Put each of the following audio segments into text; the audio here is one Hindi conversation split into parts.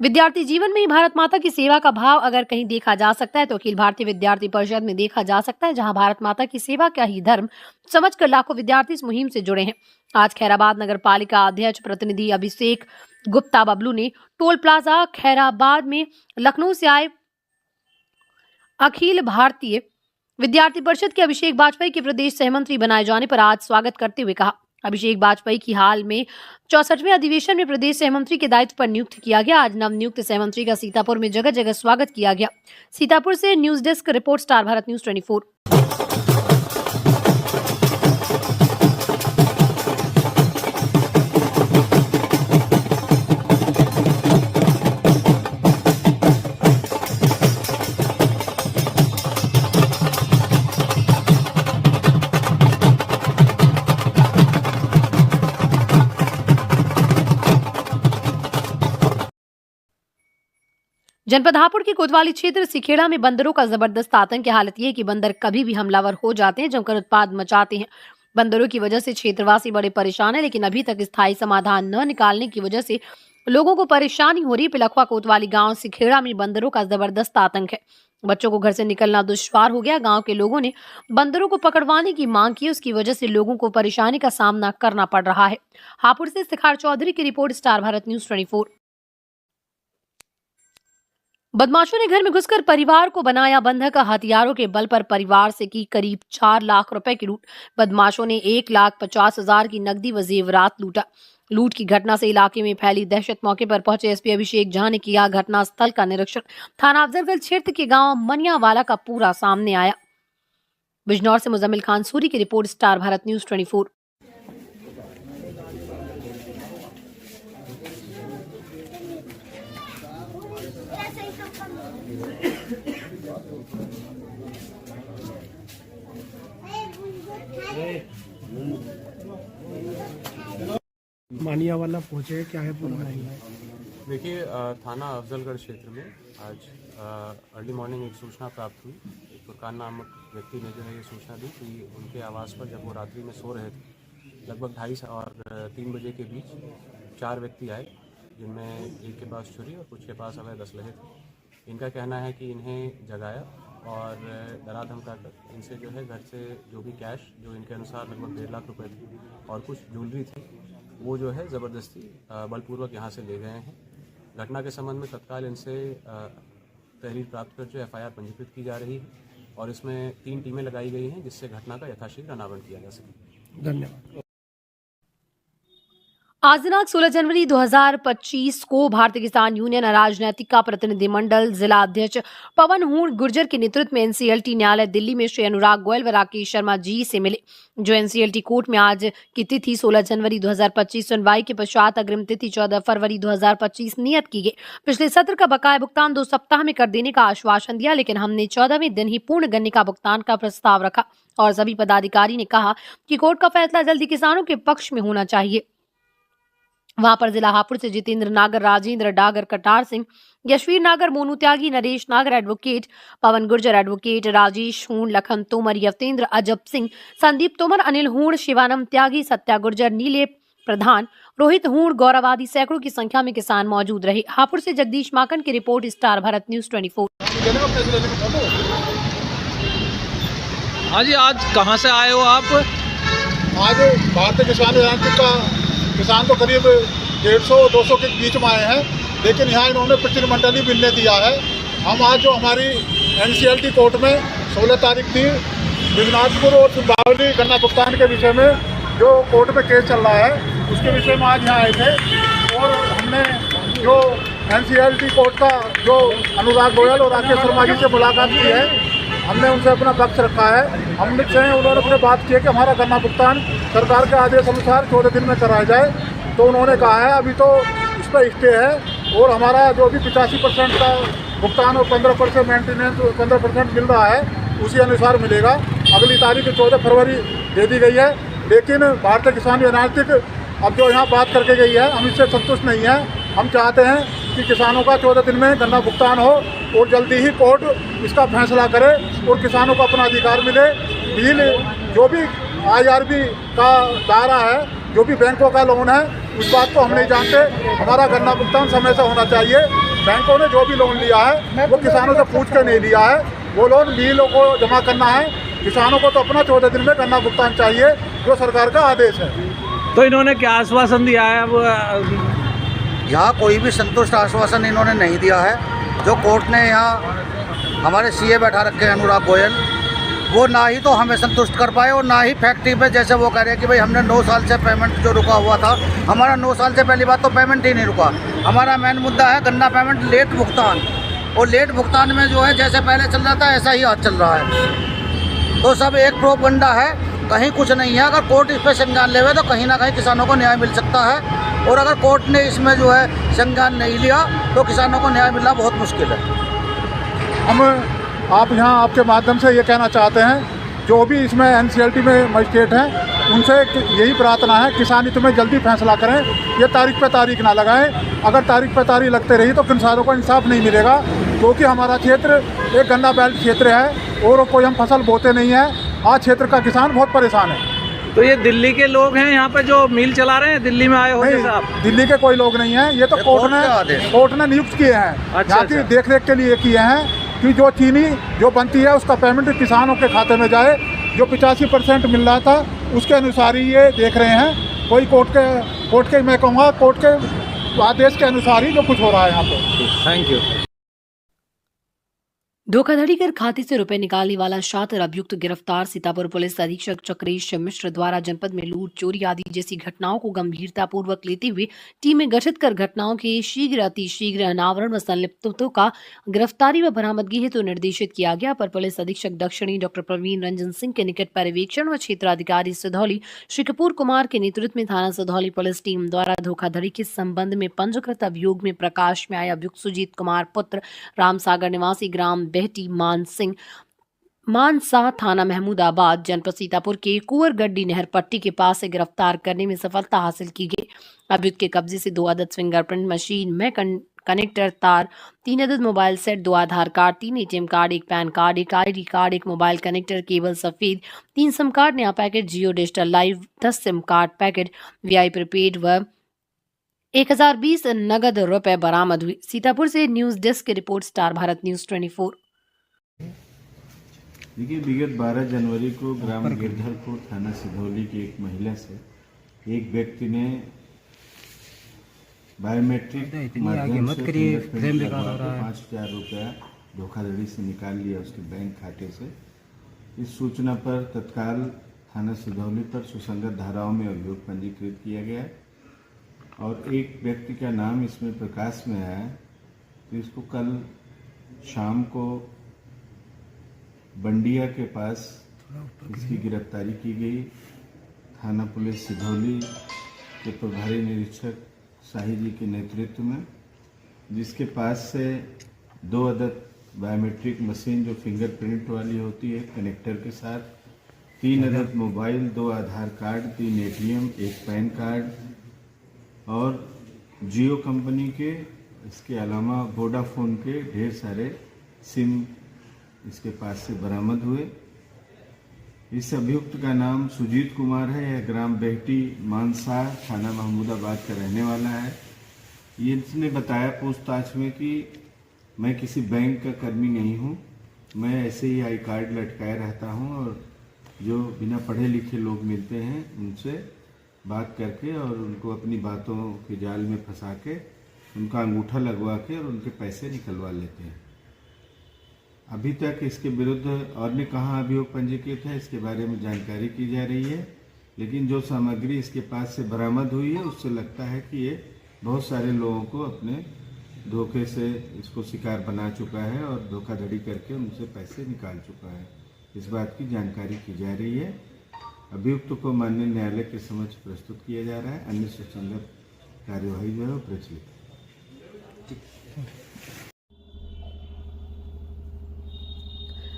विद्यार्थी जीवन में ही भारत माता की सेवा का भाव अगर कहीं देखा जा सकता है तो अखिल भारतीय विद्यार्थी परिषद में देखा जा सकता है, जहां भारत माता की सेवा का ही धर्म समझकर लाखों विद्यार्थी इस मुहिम से जुड़े हैं। आज खैराबाद नगर पालिका अध्यक्ष प्रतिनिधि अभिषेक गुप्ता बबलू ने टोल प्लाजा खैराबाद में लखनऊ से आए अखिल भारतीय विद्यार्थी परिषद के अभिषेक बाजपेयी के प्रदेश सहमंत्री बनाए जाने पर आज स्वागत करते हुए कहा, अभिषेक बाजपेयी की हाल में 64वें अधिवेशन में प्रदेश सहमंत्री के दायित्व पर नियुक्त किया गया। आज नवनियुक्त सहमंत्री का सीतापुर में जगह जगह स्वागत किया गया। सीतापुर से news desk report, star Bharat news 24। जनपद हापुड़ के कोतवाली क्षेत्र सिखेड़ा में बंदरों का जबरदस्त आतंक है। हालत यह है कि बंदर कभी भी हमलावर हो जाते हैं, जमकर उत्पाद मचाते हैं। बंदरों की वजह से क्षेत्रवासी बड़े परेशान हैं, लेकिन अभी तक स्थायी समाधान न निकालने की वजह से लोगों को परेशानी हो रही है। पिलखवा कोतवाली गांव सिखेड़ा में बंदरों का जबरदस्त आतंक है। बच्चों को घर से निकलना दुश्वार हो गया। गांव के लोगों ने बंदरों को पकड़वाने की मांग की, उसकी वजह से लोगों को परेशानी का सामना करना पड़ रहा है। हापुड़ से इफ्तिखार चौधरी की रिपोर्ट, स्टार भारत न्यूज 24। बदमाशों ने घर में घुसकर परिवार को बनाया बंधक। हथियारों के बल पर परिवार से की करीब 4 लाख रुपए की लूट। बदमाशों ने 1,50,000 की नकदी व जेवरात लूटा। लूट की घटना से इलाके में फैली दहशत। मौके पर पहुंचे एसपी अभिषेक झा ने किया घटनास्थल का निरीक्षण। थाना अफजलगंज क्षेत्र के गांव मनियावाला का पूरा सामने आया। बिजनौर से मुजम्मिल खान सूरी की रिपोर्ट, स्टार भारत न्यूज 24। मानियावाला पहुंचे, क्या है पूरा मामला? देखिए, थाना अफजलगढ़ क्षेत्र में आज अर्ली मॉर्निंग एक सूचना प्राप्त हुई। एक फुरकान नामक व्यक्ति ने जो है ये सूचना दी कि उनके आवास पर जब वो रात्रि में सो रहे थे, लगभग 2:30 और 3 बजे के बीच 4 व्यक्ति आए, जिनमें एक के पास छुरी और कुछ के पास अवैध असलहे थे। इनका कहना है कि इन्हें जगाया और डरा धमका कर इनसे जो है घर से जो भी कैश, जो इनके अनुसार लगभग 1.5 लाख रुपए थे और कुछ ज्वेलरी थी, वो जो है ज़बरदस्ती बलपूर्वक यहाँ से ले गए हैं। घटना के संबंध में तत्काल इनसे तहरीर प्राप्त कर जो FIR पंजीकृत की जा रही है और इसमें 3 टीमें लगाई गई हैं, जिससे घटना का यथाशीघ्र अनावरण किया जा सके। धन्यवाद। आज दिनांक 16 जनवरी 2025 को भारतीय किसान यूनियन अराजनैतिक का प्रतिनिधिमंडल जिला अध्यक्ष पवन हूण गुर्जर के नेतृत्व में NCLT न्यायालय दिल्ली में श्री अनुराग गोयल व राकेश शर्मा जी से मिले। जो NCLT कोर्ट में आज की तिथि 16 जनवरी 2025 सुनवाई के पश्चात अग्रिम तिथि 14 फरवरी 2025 नियत की गई। पिछले सत्र का बकाया भुगतान 2 सप्ताह में कर देने का आश्वासन दिया, लेकिन हमने 14वें दिन ही पूर्ण गन्ने का भुगतान का प्रस्ताव रखा और सभी पदाधिकारी ने कहा कि कोर्ट का फैसला जल्दी किसानों के पक्ष में होना चाहिए। वहां पर जिला हापुड़ से जितेंद्र नागर, राजेंद्र डागर, कटार सिंह, यशवीर नागर, मोनू त्यागी, नरेश नागर एडवोकेट, पवन गुर्जर एडवोकेट, राजेश हूण, लखन तोमर, यतेंद्र, अजब सिंह, संदीप तोमर, अनिल हूण, शिवानंद त्यागी, सत्या गुर्जर, नीले प्रधान, रोहित हूण, गौरव आदि सैकड़ों की संख्या में किसान मौजूद रहे। हापुड़ से जगदीश माकन की रिपोर्ट, स्टार भारत न्यूज 24। हाँ जी, आज कहाँ से आए हो आप? आज भारतीय किसान यूनियन का किसान तो करीब 150-200 के बीच में आए हैं, लेकिन यहाँ इन्होंने प्रतिनिधिमंडल ही मिलने दिया है। हम आज जो हमारी NCLT कोर्ट में 16 तारीख थी, बिजनाथपुर और बावली गन्ना भुगतान के विषय में जो कोर्ट में केस चल रहा है, उसके विषय में आज यहाँ आए थे और हमने जो NCLT कोर्ट का जो अनुराग गोयल और राकेश शर्मा जी से मुलाकात की है, हमने उनसे अपना पक्ष रखा है। हमने उन्होंने अपने बात की है कि हमारा गन्ना भुगतान सरकार के आदेश अनुसार 14 दिन में कराया जाए। तो उन्होंने कहा है अभी तो इस पर स्टे है और हमारा जो भी 85% का भुगतान और 15% मेंटेनेंस 15% मिल रहा है, उसी अनुसार मिलेगा। अगली तारीख 14 फरवरी दे दी गई है, लेकिन भारतीय किसान यूनियन अब जो यहाँ बात करके गई है, हम इससे संतुष्ट नहीं हैं। हम चाहते हैं कि किसानों का 14 दिन में गन्ना भुगतान हो और जल्दी ही कोर्ट इसका फैसला करे और किसानों को अपना अधिकार मिले। बिल जो भी IRB का दायरा है, जो भी बैंकों का लोन है, उस बात को हम नहीं जानते। हमारा गन्ना भुगतान समय से होना चाहिए। बैंकों ने जो भी लोन लिया है वो किसानों से पूछ के नहीं लिया है। वो लोन मिलों को जमा करना है, किसानों को तो अपना 14 दिन में गन्ना भुगतान चाहिए, जो सरकार का आदेश है। तो इन्होंने क्या आश्वासन दिया है अब? यहाँ कोई भी संतुष्ट आश्वासन इन्होंने नहीं दिया है। जो कोर्ट ने यहाँ हमारे सीए बैठा रखे हैं अनुराग गोयल, वो ना ही तो हमें संतुष्ट कर पाए और ना ही फैक्ट्री पे जैसे वो कह रहे हैं कि भाई हमने 9 साल से पेमेंट जो रुका हुआ था, हमारा 9 साल से पहली बात तो पेमेंट ही नहीं रुका। हमारा मेन मुद्दा है गन्ना पेमेंट लेट भुगतान, और लेट भुगतान में जो है जैसे पहले चल रहा था ऐसा ही आज चल रहा है। तो सब एक प्रोपगंडा है, कहीं कुछ नहीं है। अगर कोर्ट इस पर संज्ञान लेवे तो कहीं ना कहीं किसानों को न्याय मिल सकता है, और अगर कोर्ट ने इसमें जो है संज्ञान नहीं लिया तो किसानों को न्याय मिलना बहुत मुश्किल है। हम आप यहाँ आपके माध्यम से ये कहना चाहते हैं, जो भी इसमें एनसीएलटी में मजिस्ट्रेट हैं उनसे यही प्रार्थना है, किसान हित में जल्दी फैसला करें, ये तारीख पे तारीख ना लगाएं। अगर तारीख पे तारीख लगते रही तो किसानों को इंसाफ नहीं मिलेगा, क्योंकि हमारा क्षेत्र एक गन्ना बेल्ट क्षेत्र है और कोई हम फसल बोते नहीं हैं। आज क्षेत्र का किसान बहुत परेशान है। तो ये दिल्ली के लोग हैं यहाँ पे जो मिल चला रहे हैं, दिल्ली में आए हो जैसे आप? दिल्ली के कोई लोग नहीं हैं, ये तो कोर्ट ने नियुक्त किए हैं, यहाँ की देख रेख के लिए किए हैं कि जो चीनी जो बनती है उसका पेमेंट किसानों के खाते में जाए। जो 85% मिल रहा था उसके अनुसार ही ये देख रहे हैं। कोई कोर्ट के मैं कहूँगा कोर्ट के आदेश के अनुसार ही जो कुछ हो रहा है यहाँ पे। Thank you. धोखाधड़ी कर खाते से रुपए निकालने वाला शातिर अभियुक्त गिरफ्तार। सीतापुर पुलिस अधीक्षक चक्रेश मिश्र द्वारा जनपद में लूट, चोरी आदि जैसी घटनाओं को गंभीरतापूर्वक लेते हुए टीमें गठित कर घटनाओं के शीघ्र अतिशीघ्र अनावरण व संलिप्तों का गिरफ्तारी व बरामदगी हेतु निर्देशित किया गया। पर पुलिस अधीक्षक दक्षिणी डॉक्टर प्रवीण रंजन सिंह के निकट पर्यवेक्षण व क्षेत्राधिकारी सिधौली श्री कपूर कुमार के नेतृत्व में थाना सिधौली पुलिस टीम द्वारा धोखाधड़ी के संबंध में पंजीकृत अभियोग में प्रकाश में आए अभियुक्त सुजीत कुमार पुत्र रामसागर निवासी ग्राम बेहटी मानसा थाना महमूदाबाद जनपद सीतापुर के कुंवरगड्डी नहर पट्टी के पास से गिरफ्तार करने में सफलता हासिल की गई। अभियुक्त के कब्जे से 2 अदद फिंगरप्रिंट मशीन में कनेक्टर तार, 3 अदद mobile set, 2 Aadhaar card, 3 ATM card, 1 PAN card, 1 ID card, 1 mobile connector cable सफेद, 3 सिम कार्ड नया packet Jio digital live, 10 SIM card packet Vi prepaid व 1020 नगद रुपए बरामद हुई। सीतापुर से न्यूज डेस्क की रिपोर्ट, स्टार भारत न्यूज 24। देखिए, विगत 12 जनवरी को ग्राम गिरधरपुर थाना सिधौली की एक महिला से एक व्यक्ति ने बायोमेट्रिक माध्यम से फिंगरप्रिंट लगवा के 5,000 रुपया धोखाधड़ी से निकाल लिया उसके बैंक खाते से। इस सूचना पर तत्काल थाना सिधौली पर सुसंगत धाराओं में अभियोग पंजीकृत किया गया और एक व्यक्ति का नाम इसमें प्रकाश में आया, तो इसको कल शाम को बंडिया के पास इसकी गिरफ्तारी की गई। थाना पुलिस सिधौली के प्रभारी निरीक्षक शाही जी के नेतृत्व में, जिसके पास से 2 अदद बायोमेट्रिक मशीन जो फिंगरप्रिंट वाली होती है कनेक्टर के साथ, 3 अदद mobile, 2 Aadhaar card, 3 ATM, 1 PAN card और जियो कंपनी के, इसके अलावा वोडाफोन के ढेर सारे सिम इसके पास से बरामद हुए। इस अभियुक्त का नाम सुजीत कुमार है। यह ग्राम बेहटी मानसा थाना महमूदाबाद का रहने वाला है। ये इसने बताया पूछताछ में कि मैं किसी बैंक का कर्मी नहीं हूँ, मैं ऐसे ही आई कार्ड लटकाए रहता हूँ और जो बिना पढ़े लिखे लोग मिलते हैं उनसे बात करके और उनको अपनी बातों के जाल में फंसा के उनका अंगूठा लगवा के और उनके पैसे निकलवा लेते हैं। अभी तक इसके विरुद्ध और ने कहाँ अभियोग पंजीकृत है इसके बारे में जानकारी की जा रही है, लेकिन जो सामग्री इसके पास से बरामद हुई है उससे लगता है कि ये बहुत सारे लोगों को अपने धोखे से इसको शिकार बना चुका है और धोखाधड़ी करके उनसे पैसे निकाल चुका है। इस बात की जानकारी की जा रही है। अभियुक्त को माननीय न्यायालय के समक्ष प्रस्तुत किया जा रहा है। अन्य सुसंगत कार्यवाही जो है प्रचलित।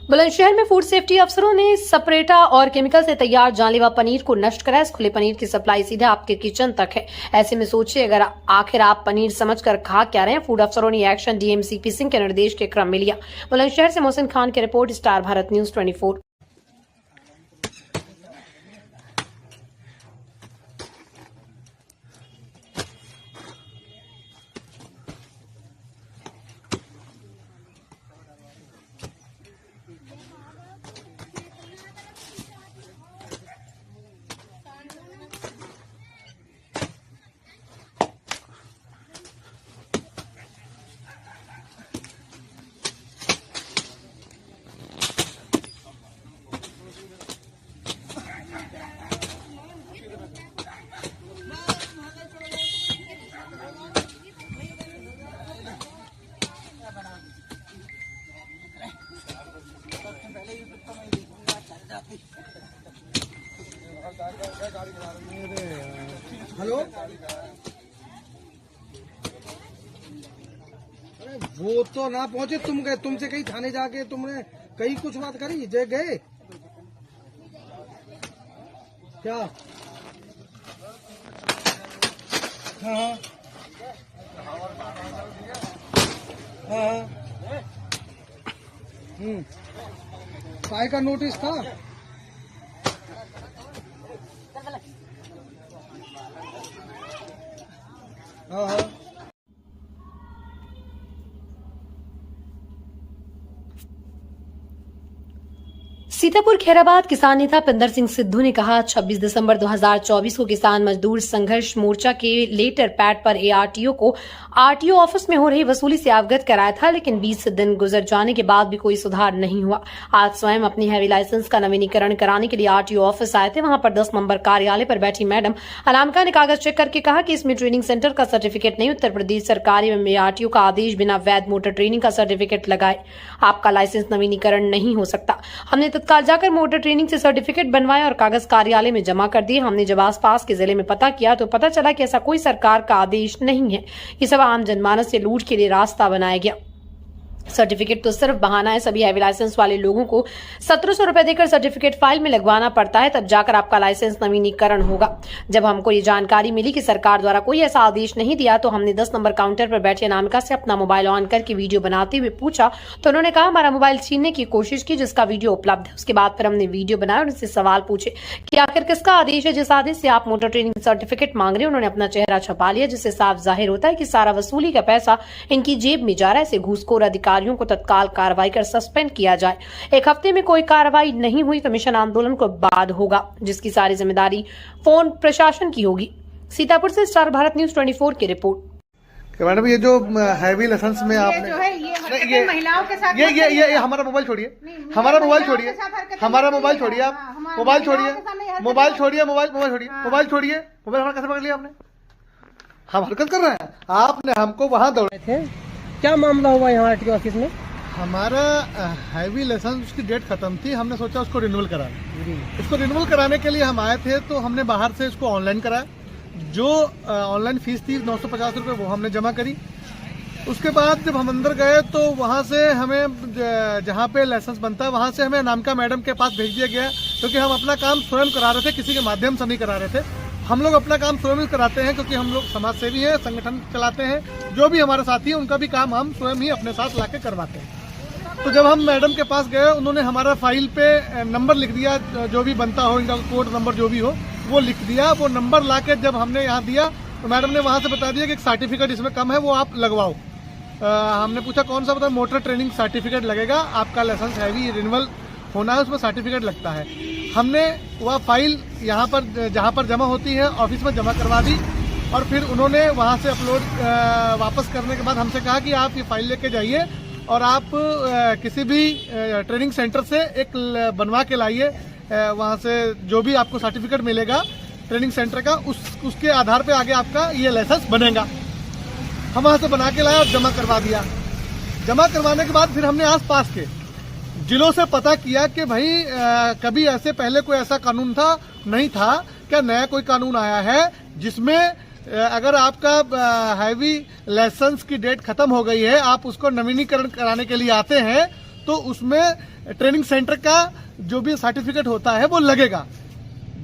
बुलंदशहर में फूड सेफ्टी अफसरों ने सपरेटा और केमिकल से तैयार जानलेवा पनीर को नष्ट करा। इस खुले पनीर की सप्लाई सीधा आपके किचन तक है। ऐसे में सोचिए, अगर आखिर आप पनीर समझकर खा क्या रहे हैं। फूड अफसरों ने एक्शन DMCP सिंह के निर्देश के क्रम में लिया। बुलंदशहर से मोहसिन खान की रिपोर्ट, स्टार भारत न्यूज 24। वो तो ना पहुंचे, तुम गए, तुमसे कहीं थाने जाके तुमने कहीं कुछ बात करी, जे गए क्या? हाँ हाँ काय का नोटिस था? हाँ हाँ सीतापुर खैराबाद किसान नेता पिंदर सिंह सिद्धू ने कहा 26 दिसंबर 2024 को किसान मजदूर संघर्ष मोर्चा के लेटर पैड पर एआरटीओ को आरटीओ ऑफिस में हो रही वसूली से अवगत कराया था, लेकिन 20 दिन गुजर जाने के बाद भी कोई सुधार नहीं हुआ। आज स्वयं अपनी हैवी लाइसेंस का नवीनीकरण कराने के लिए आरटीओ ऑफिस आए थे। वहां पर 10 नंबर कार्यालय पर बैठी मैडम अनामिका ने कागज चेक करके कहा कि इसमें ट्रेनिंग सेंटर का सर्टिफिकेट नहीं, उत्तर प्रदेश सरकार एवं एआरटीओ का आदेश बिना वैध मोटर ट्रेनिंग का सर्टिफिकेट लगाए आपका लाइसेंस नवीनीकरण नहीं हो सकता। हमने तत्काल जाकर मोटर ट्रेनिंग से सर्टिफिकेट बनवाया और कागज कार्यालय में जमा कर दिए। हमने जब आसपास के जिले में पता किया तो पता चला कि ऐसा कोई सरकार का आदेश नहीं है। ये सब आम जनमानस से लूट के लिए रास्ता बनाया गया। सर्टिफिकेट तो सिर्फ बहाना है। सभी हैवी लाइसेंस वाले लोगों को 1700 रुपए देकर सर्टिफिकेट फाइल में लगवाना पड़ता है, तब जाकर आपका लाइसेंस नवीनीकरण होगा। जब हमको ये जानकारी मिली कि सरकार द्वारा कोई ऐसा आदेश नहीं दिया तो हमने 10 नंबर काउंटर पर बैठे अनामिका से अपना मोबाइल ऑन करके वीडियो बनाते हुए पूछा तो उन्होंने कहा हमारा मोबाइल छीनने की कोशिश की, जिसका वीडियो उपलब्ध है। उसके बाद फिर हमने वीडियो बनाया और उनसे सवाल पूछे कि आखिर किसका आदेश है जिस आदेश से आप मोटर ट्रेनिंग सर्टिफिकेट मांग रहे हैं। उन्होंने अपना चेहरा छुपा लिया, जिससे साफ जाहिर होता है कि सारा वसूली का पैसा इनकी जेब में जा रहा है। ऐसे घूसखोर अधिकारियों को तत्काल कार्रवाई कर सस्पेंड किया जाए। एक हफ्ते में कोई कार्रवाई नहीं हुई तो मिशन आंदोलन को बाद होगा, जिसकी सारी जिम्मेदारी फोन प्रशासन की होगी। सीतापुर से स्टार भारत न्यूज 24 की रिपोर्ट। मैडम ये जो हैवी लाइसेंस में आपने जो है ये महिलाओं के साथ ये हमारा मोबाइल छोड़िए, हमारा मोबाइल छोड़िए, हमारा मोबाइल छोड़िए, आप मोबाइल छोड़िए, मोबाइल छोड़िए, मोबाइल छोड़िए, मोबाइल छोड़िए, मोबाइल हमारा कैसे पकड़ लिया आपने? हम हरकत कर रहे हैं, आपने हमको वहां दौड़े थे। क्या मामला हुआ यहाँ आरटीओ ऑफिस में? हमारा हैवी लाइसेंस उसकी डेट खत्म थी, हमने सोचा उसको रिन्यूअल कराना। उसको रिन्यूअल कराने के लिए हम आए थे तो हमने बाहर से उसको ऑनलाइन कराया। जो ऑनलाइन फीस थी 950 रुपये वो हमने जमा करी। उसके बाद जब हम अंदर गए तो वहाँ से हमें जहाँ पे लाइसेंस बनता है वहाँ से हमें अनामिका मैडम के पास भेज दिया गया, क्योंकि हम अपना काम स्वयं करा रहे थे, किसी के माध्यम से नहीं करा रहे थे। हम लोग अपना काम स्वयं कराते हैं क्योंकि हम लोग समाज सेवी हैं, संगठन चलाते हैं। जो भी हमारे साथी हैं उनका भी काम हम स्वयं ही अपने साथ लाके करवाते हैं। तो जब हम मैडम के पास गए उन्होंने हमारा फाइल पे नंबर लिख दिया, जो भी बनता हो इनका कोड नंबर जो भी हो वो लिख दिया। वो नंबर लाके जब हमने यहाँ दिया तो मैडम ने वहाँ से बता दिया कि एक सर्टिफिकेट इसमें कम है, वो आप लगवाओ। हमने पूछा कौन सा, बता मोटर ट्रेनिंग सर्टिफिकेट लगेगा, आपका लाइसेंस हैवी रिन्यूअल होना है, उसमें सर्टिफिकेट लगता है। हमने वह फाइल यहाँ पर जहाँ पर जमा होती है ऑफिस में जमा करवा दी और फिर उन्होंने वहाँ से अपलोड वापस करने के बाद हमसे कहा कि आप ये फाइल लेके जाइए और आप किसी भी ट्रेनिंग सेंटर से एक बनवा के लाइए, वहाँ से जो भी आपको सर्टिफिकेट मिलेगा ट्रेनिंग सेंटर का उसके आधार पे आगे आपका ये लाइसेंस बनेगा। हम वहाँ से बना के लाए और जमा करवा दिया। जमा करवाने के बाद फिर हमने आस पास के जिलों से पता किया कि भाई कभी ऐसे पहले कोई ऐसा कानून था, नहीं था क्या, नया कोई कानून आया है जिसमें अगर आपका हैवी लाइसेंस की डेट खत्म हो गई है, आप उसको नवीनीकरण कराने के लिए आते हैं तो उसमें ट्रेनिंग सेंटर का जो भी सर्टिफिकेट होता है वो लगेगा।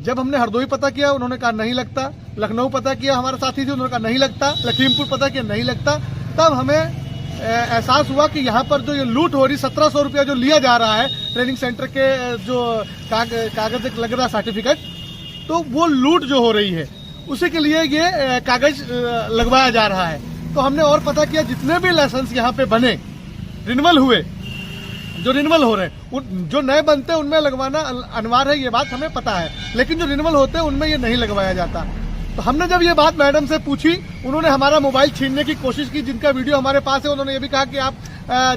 जब हमने हरदोई पता किया उन्होंने कहा नहीं लगता, लखनऊ पता किया हमारे साथी थे उन्होंने कहा नहीं लगता, लखीमपुर पता किया नहीं लगता। तब हमें एहसास हुआ कि यहाँ पर जो ये लूट हो रही 1700 रुपया जो लिया जा रहा है ट्रेनिंग सेंटर के जो कागज लग रहा सर्टिफिकेट, तो वो लूट जो हो रही है उसी के लिए ये कागज लगवाया जा रहा है। तो हमने और पता किया जितने भी लाइसेंस यहाँ पे बने रिन्यूअल हुए, जो रिन्यूअल हो रहे हैं, जो नए बनते हैं उनमें लगवाना अनिवार्य है, ये बात हमें पता है, लेकिन जो रिन्यूअल होते हैं उनमें ये नहीं लगवाया जाता। तो हमने जब ये बात मैडम से पूछी, उन्होंने हमारा मोबाइल छीनने की कोशिश की, जिनका वीडियो हमारे पास है। उन्होंने ये भी कहा कि आप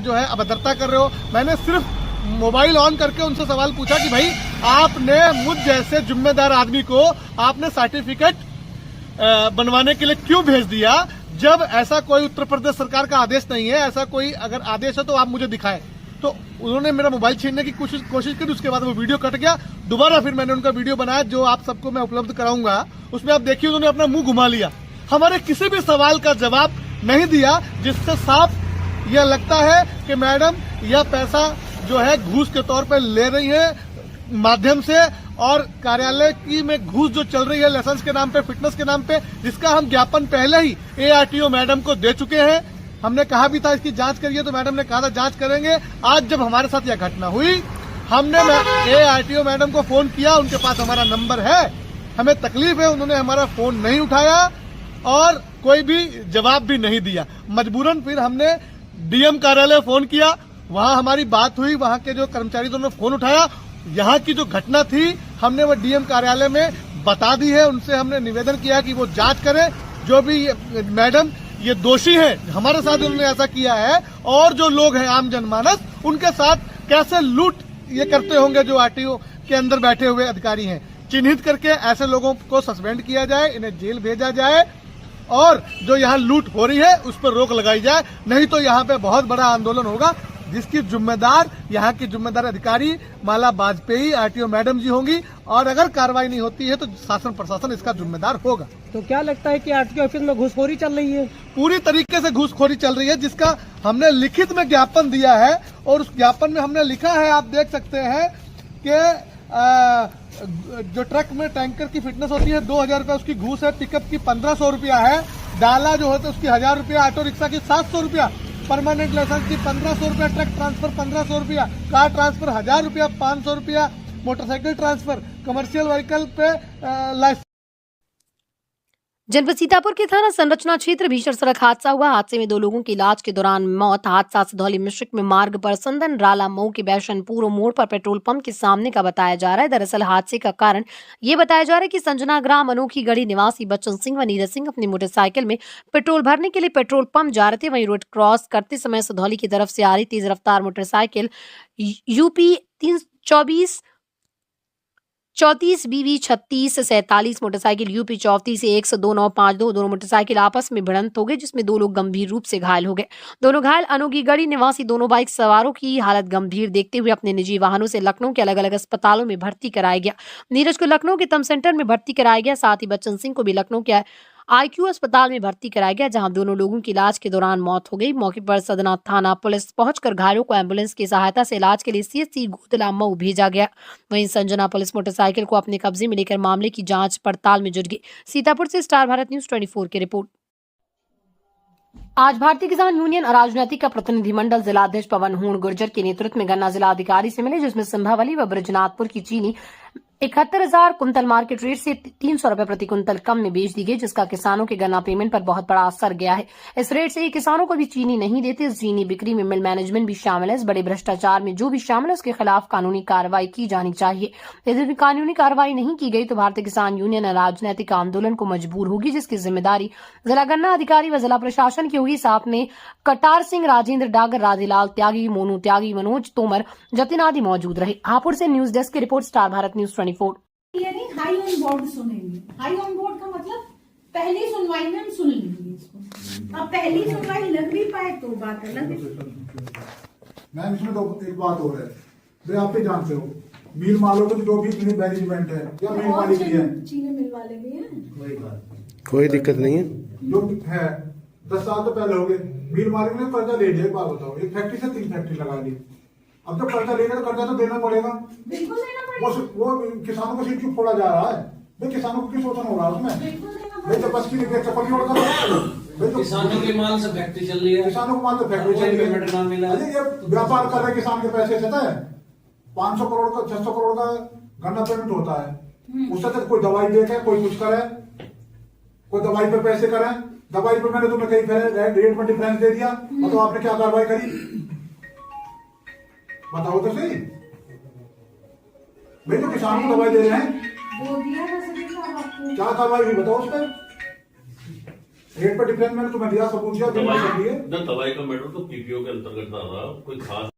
जो है अभद्रता कर रहे हो। मैंने सिर्फ मोबाइल ऑन करके उनसे सवाल पूछा कि भाई आपने मुझ जैसे जिम्मेदार आदमी को आपने सर्टिफिकेट बनवाने के लिए क्यों भेज दिया, जब ऐसा कोई उत्तर प्रदेश सरकार का आदेश नहीं है। ऐसा कोई अगर आदेश है तो आप मुझे दिखाएं। तो उन्होंने मेरा मोबाइल छीनने की कोशिश की। उसके बाद वो वीडियो कट गया। दोबारा फिर मैंने उनका वीडियो बनाया जो आप सबको मैं उपलब्ध कराऊंगा। उसमें आप देखिए उन्होंने अपना मुंह घुमा लिया, हमारे किसी भी सवाल का जवाब नहीं दिया, जिससे साफ यह लगता है कि मैडम यह पैसा जो है घूस के तौर पर ले रही है माध्यम से, और कार्यालय की में घूस जो चल रही है लाइसेंस के नाम पे, फिटनेस के नाम पे, जिसका हम ज्ञापन पहले ही ARTO मैडम को दे चुके हैं। हमने कहा भी था इसकी जांच करिए, तो मैडम ने कहा था जांच करेंगे। आज जब हमारे साथ यह घटना हुई, हमने ARTO मैडम को फोन किया, उनके पास हमारा नंबर है, हमें तकलीफ है, उन्होंने हमारा फोन नहीं उठाया और कोई भी जवाब भी नहीं दिया। मजबूरन फिर हमने DM कार्यालय फोन किया, वहां हमारी बात हुई, वहां के जो कर्मचारी थे उन्होंने फोन उठाया। यहाँ की जो घटना थी हमने वो DM कार्यालय में बता दी है, उनसे हमने निवेदन किया कि वो जांच करें, जो भी मैडम ये दोषी है, हमारे साथ उन्होंने ऐसा किया है, और जो लोग हैं आम जनमानस, उनके साथ कैसे लूट ये करते होंगे जो RTO के अंदर बैठे हुए अधिकारी हैं, चिन्हित करके ऐसे लोगों को सस्पेंड किया जाए, इन्हें जेल भेजा जाए, और जो यहाँ लूट हो रही है उस पर रोक लगाई जाए। नहीं तो यहाँ पे बहुत बड़ा आंदोलन होगा, जिसकी जिम्मेदार यहाँ की जिम्मेदार अधिकारी माला वाजपेयी RTO मैडम जी होंगी, और अगर कार्रवाई नहीं होती है तो शासन प्रशासन इसका जिम्मेदार होगा। तो क्या लगता है कि RTO ऑफिस में घूसखोरी चल रही है? पूरी तरीके से घूसखोरी चल रही है, जिसका हमने लिखित में ज्ञापन दिया है, और उस ज्ञापन में हमने लिखा है, आप देख सकते हैं कि जो ट्रक में टैंकर की फिटनेस होती है 2000 रुपया उसकी घूस है, पिकअप की 1500 रुपया है, डाला जो होता है उसकी 1000 रुपया, ऑटो रिक्शा की 700 रुपया, परमानेंट लाइसेंस की 1500 रुपया, ट्रक ट्रांसफर 1500 रुपया, कार ट्रांसफर 1000 रुपया, 500 रुपया, मोटरसाइकिल ट्रांसफर, कमर्शियल व्हीकल पे लाइसेंस। जनपद सीतापुर के थाना संरचना क्षेत्र भीषण सड़क हादसा हुआ। हादसे में 2 लोगों की इलाज के दौरान मौत। हादसा सिधौली मिश्रिक में मार्ग पर संदन राला मऊ के बैशनपुर मोड़ पर पेट्रोल पंप के सामने का बताया जा रहा है। दरअसल हादसे का कारण ये बताया जा रहा है कि संजना ग्राम अनोखी गढ़ी निवासी बच्चन सिंह व नीरज सिंह अपनी मोटरसाइकिल में पेट्रोल भरने के लिए पेट्रोल पंप जा रहे थे। वहीं रोड क्रॉस करते समय सिधौली की तरफ से आ रही तेज रफ्तार motorcycle UP 34 BV 3647 motorcycle UP 34 12952 दोनों मोटरसाइकिल आपस में भिड़ंत हो गए, जिसमें 2 लोग गंभीर रूप से घायल हो गए। दोनों घायल अनोखीगढ़ी निवासी दोनों बाइक सवारों की हालत गंभीर देखते हुए अपने निजी वाहनों से लखनऊ के अलग अलग अस्पतालों में भर्ती कराया गया। नीरज को लखनऊ के तम सेंटर में भर्ती कराया गया, साथ ही बच्चन सिंह को भी लखनऊ के IQ अस्पताल में भर्ती कराया गया, जहां दोनों लोगों की इलाज के दौरान मौत हो गई। मौके पर सदना थाना पुलिस पहुंचकर घायलों को एम्बुलेंस की सहायता से इलाज के लिए CHC गोदला मऊ भेजा गया। वहीं संजना पुलिस मोटरसाइकिल को अपने कब्जे में लेकर मामले की जांच पड़ताल में जुट गई। सीतापुर से स्टार भारत न्यूज 24 की रिपोर्ट। आज भारतीय किसान यूनियन राजनीति का प्रतिनिधिमंडल जिलाध्यक्ष पवन हूण गुर्जर के नेतृत्व में गन्ना जिला अधिकारी से मिले, जिसमें संभावली व ब्रजनाथपुर की चीनी 71,000 कुंतल मार्केट रेट से 300 रुपए प्रति कुंतल कम में बेच दी गई, जिसका किसानों के गन्ना पेमेंट पर बहुत बड़ा असर गया है। इस रेट से ही किसानों को भी चीनी नहीं देते। इस चीनी बिक्री में मिल मैनेजमेंट भी शामिल है। इस बड़े भ्रष्टाचार में जो भी शामिल है उसके खिलाफ कानूनी कार्रवाई की जानी चाहिए। यदि कानूनी कार्रवाई नहीं की गई तो भारतीय किसान यूनियन राजनीतिक आंदोलन को मजबूर होगी, जिसकी जिम्मेदारी जिला गन्ना अधिकारी व जिला प्रशासन की होगी। साथ में कटार सिंह, राजेंद्र डागर, राधेलाल त्यागी, मोनू त्यागी, मनोज तोमर, जतिन आदि मौजूद रहे। हापुड़ से न्यूज डेस्क की रिपोर्ट, स्टार भारत न्यूज 24। यानी हाई ऑन बोर्ड सुनेंगे। हाई ऑन बोर्ड का मतलब पहली सुनवाई में हम सुन लेंगे इसको। अब पहली सुनवाई लग भी पाए तो बात अलग है। मैम इसमें तो एक बात हो रहा है, भाई आप भी जानते हो मिल मालों के जो भी मैनेजमेंट है या मिल मालिक भी है, चीनी मिल वाले भी हैं, कोई दिक्कत नहीं है। जो है 10 साल तो पहले हो गए, मिल मालिक ने कर्जा ले लिया। एक बात बताओ, एक फैक्ट्री से 3 फैक्ट्री लगा ली, अब जब कर्जा लेगा तो कर्जा तो देना पड़ेगा। बिल्कुल देना पड़ेगा। वो किसानों को सिर्फ क्यों फोड़ा जा रहा है? भाई किसानों को क्यों शोषण हो रहा है उसमें? भाई तो बस की चप्पल नहीं उड़ता, किसानों के माल से फैक्ट्री चल रही है, किसानों को माल से फैक्ट्री चल रही है। अरे ये व्यापार कर रहे किसान के पैसे से 500 करोड़ का 600 करोड़ का गन्ना पेमेंट होता है, उससे तो कोई दवाई दे के कोई कुछ करे, कोई दवाई पे पैसे करे। दवाई पे मैंने तुम्हें कहीं रेट में डिफरेंस दे दिया, मतलब आपने क्या कार्रवाई करी बताओ तो सही। भाई तो किसान को दवाई दे रहे हैं, वो दिया था सभी का आपको। क्या कार्रवाई हुई बताओ उस पर? रेट पर डिफरेंस मैंने तुम्हें दिया, सबूत दिया, दवाई का मैटर तो PPO के अंतर्गत आ रहा, कोई खास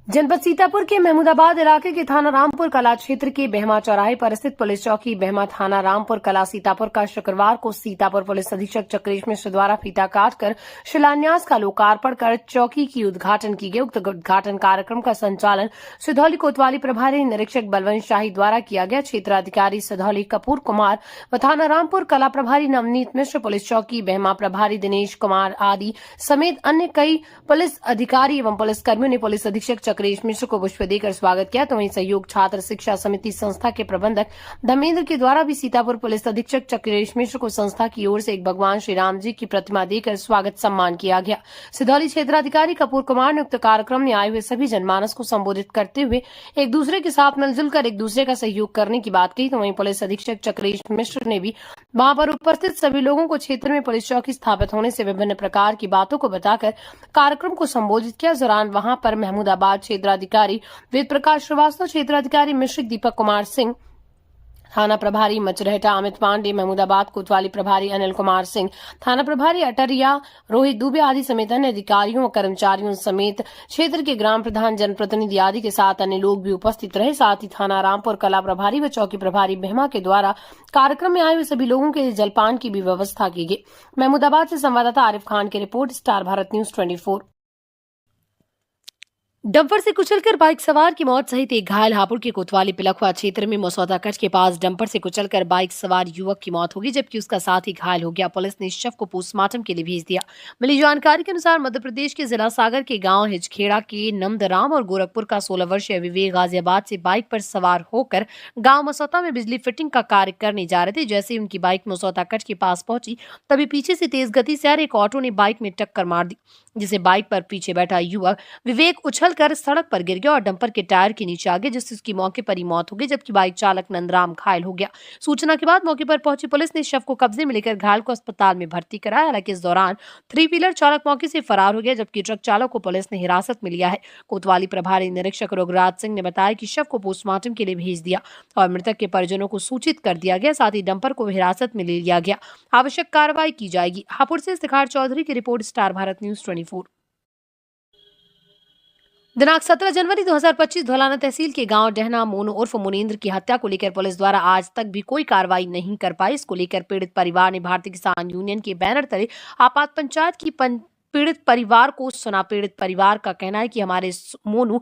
जनपद सीतापुर के महमूदाबाद इलाके के थाना रामपुर कला क्षेत्र के बहमा चौराहे पर स्थित पुलिस चौकी बहमा थाना रामपुर कला सीतापुर का शुक्रवार को सीतापुर पुलिस अधीक्षक चक्रेश मिश्र द्वारा फीता काटकर शिलान्यास का लोकार्पण कर चौकी की उद्घाटन की गई। उक्त उद्घाटन कार्यक्रम का संचालन सिधौली कोतवाली प्रभारी निरीक्षक बलवंत शाही द्वारा किया गया। क्षेत्राधिकारी सिधौली कपूर कुमार व थाना रामपुर कला प्रभारी नवनीत मिश्र, पुलिस चौकी बहमा प्रभारी दिनेश कुमार आदि समेत अन्य कई पुलिस अधिकारी एवं पुलिसकर्मियों ने पुलिस अधीक्षक चक्रेश मिश्र को पुष्प देकर स्वागत किया। तो वहीं सहयोग छात्र शिक्षा समिति संस्था के प्रबंधक धर्मेंद्र के द्वारा भी सीतापुर पुलिस अधीक्षक चक्रेश मिश्र को संस्था की ओर से एक भगवान श्री राम जी की प्रतिमा देकर स्वागत सम्मान किया गया। सिधौली क्षेत्राधिकारी कपूर कुमार ने उक्त कार्यक्रम में आए हुए सभी जनमानस को संबोधित करते हुए एक दूसरे के साथ मिलजुल कर एक दूसरे का सहयोग करने की बात कही। तो वहीं पुलिस अधीक्षक चक्रेश मिश्र ने भी वहां पर उपस्थित सभी लोगों को क्षेत्र में पुलिस चौकी स्थापित होने से विभिन्न प्रकार की बातों को बताकर कार्यक्रम को संबोधित किया। इस दौरान वहां पर महमूदाबाद क्षेत्राधिकारी वेद प्रकाश श्रीवास्तव, क्षेत्राधिकारी मिश्रिक दीपक कुमार सिंह, थाना प्रभारी मचरहेटा अमित पांडे, महमूदाबाद कोतवाली प्रभारी अनिल कुमार सिंह, थाना प्रभारी अटरिया रोहित दुबे आदि समेत अन्य अधिकारियों और कर्मचारियों समेत क्षेत्र के ग्राम प्रधान, जनप्रतिनिधि आदि के साथ अन्य लोग भी उपस्थित रहे। साथ ही थाना रामपुर कला प्रभारी व चौकी प्रभारी बहमा के द्वारा कार्यक्रम में आए हुए सभी लोगों के लिए जलपान की भी व्यवस्था की गई। महमूदाबाद से संवाददाता आरिफ खान की रिपोर्ट, स्टार भारत न्यूज 24। डंपर से कुचलकर बाइक सवार की मौत सहित एक घायल। हापुड़ के कोतवाली पिलखुआ क्षेत्र में मसौदा कट के पास डंपर से कुचलकर बाइक सवार युवक की मौत हो गई, जबकि उसका साथी घायल हो गया। पुलिस ने शव को पोस्टमार्टम के लिए भेज दिया। मिली जानकारी के अनुसार मध्य प्रदेश के जिला सागर के गांव हिजखेड़ा के नंदराम और गोरखपुर का 16 वर्षीय विवेक गाजियाबाद से बाइक पर सवार होकर गांव मसौदा में बिजली फिटिंग का कार्य करने जा रहे थे। जैसे ही उनकी बाइक मसौदा कट के पास पहुंची, तभी पीछे से तेज गति से आ रहे एक ऑटो ने बाइक में टक्कर मार दी, जिसे बाइक पर पीछे बैठा युवक विवेक उछलकर सड़क पर गिर गया और डंपर के टायर के नीचे आ गया, जिससे उसकी मौके पर ही मौत हो गई, जबकि बाइक चालक नंदराम घायल हो गया। सूचना के बाद मौके पर पहुंची पुलिस ने शव को कब्जे में लेकर घायल को अस्पताल में भर्ती कराया। हालांकि इस दौरान 3 व्हीलर चालक मौके से फरार हो गया, जबकि ट्रक चालक को पुलिस ने हिरासत में लिया है। कोतवाली प्रभारी निरीक्षक रघुराज सिंह ने बताया कि शव को पोस्टमार्टम के लिए भेज दिया और मृतक के परिजनों को सूचित कर दिया गया। साथ ही डंपर को हिरासत में ले लिया गया। आवश्यक कार्रवाई की जाएगी। हापुड़ से इफ्तिखार चौधरी की रिपोर्ट, स्टार भारत न्यूज 24। दिनांक 17 जनवरी 2025 धौलाना तहसील के गांव डहना मोनू उर्फ मुनेंद्र की हत्या को लेकर पुलिस द्वारा आज तक भी कोई कार्रवाई नहीं कर पाई। इसको लेकर पीड़ित परिवार ने भारतीय किसान यूनियन के बैनर तले आपात पंचायत की पीड़ित परिवार को सुना। पीड़ित परिवार का कहना है कि हमारे मोनू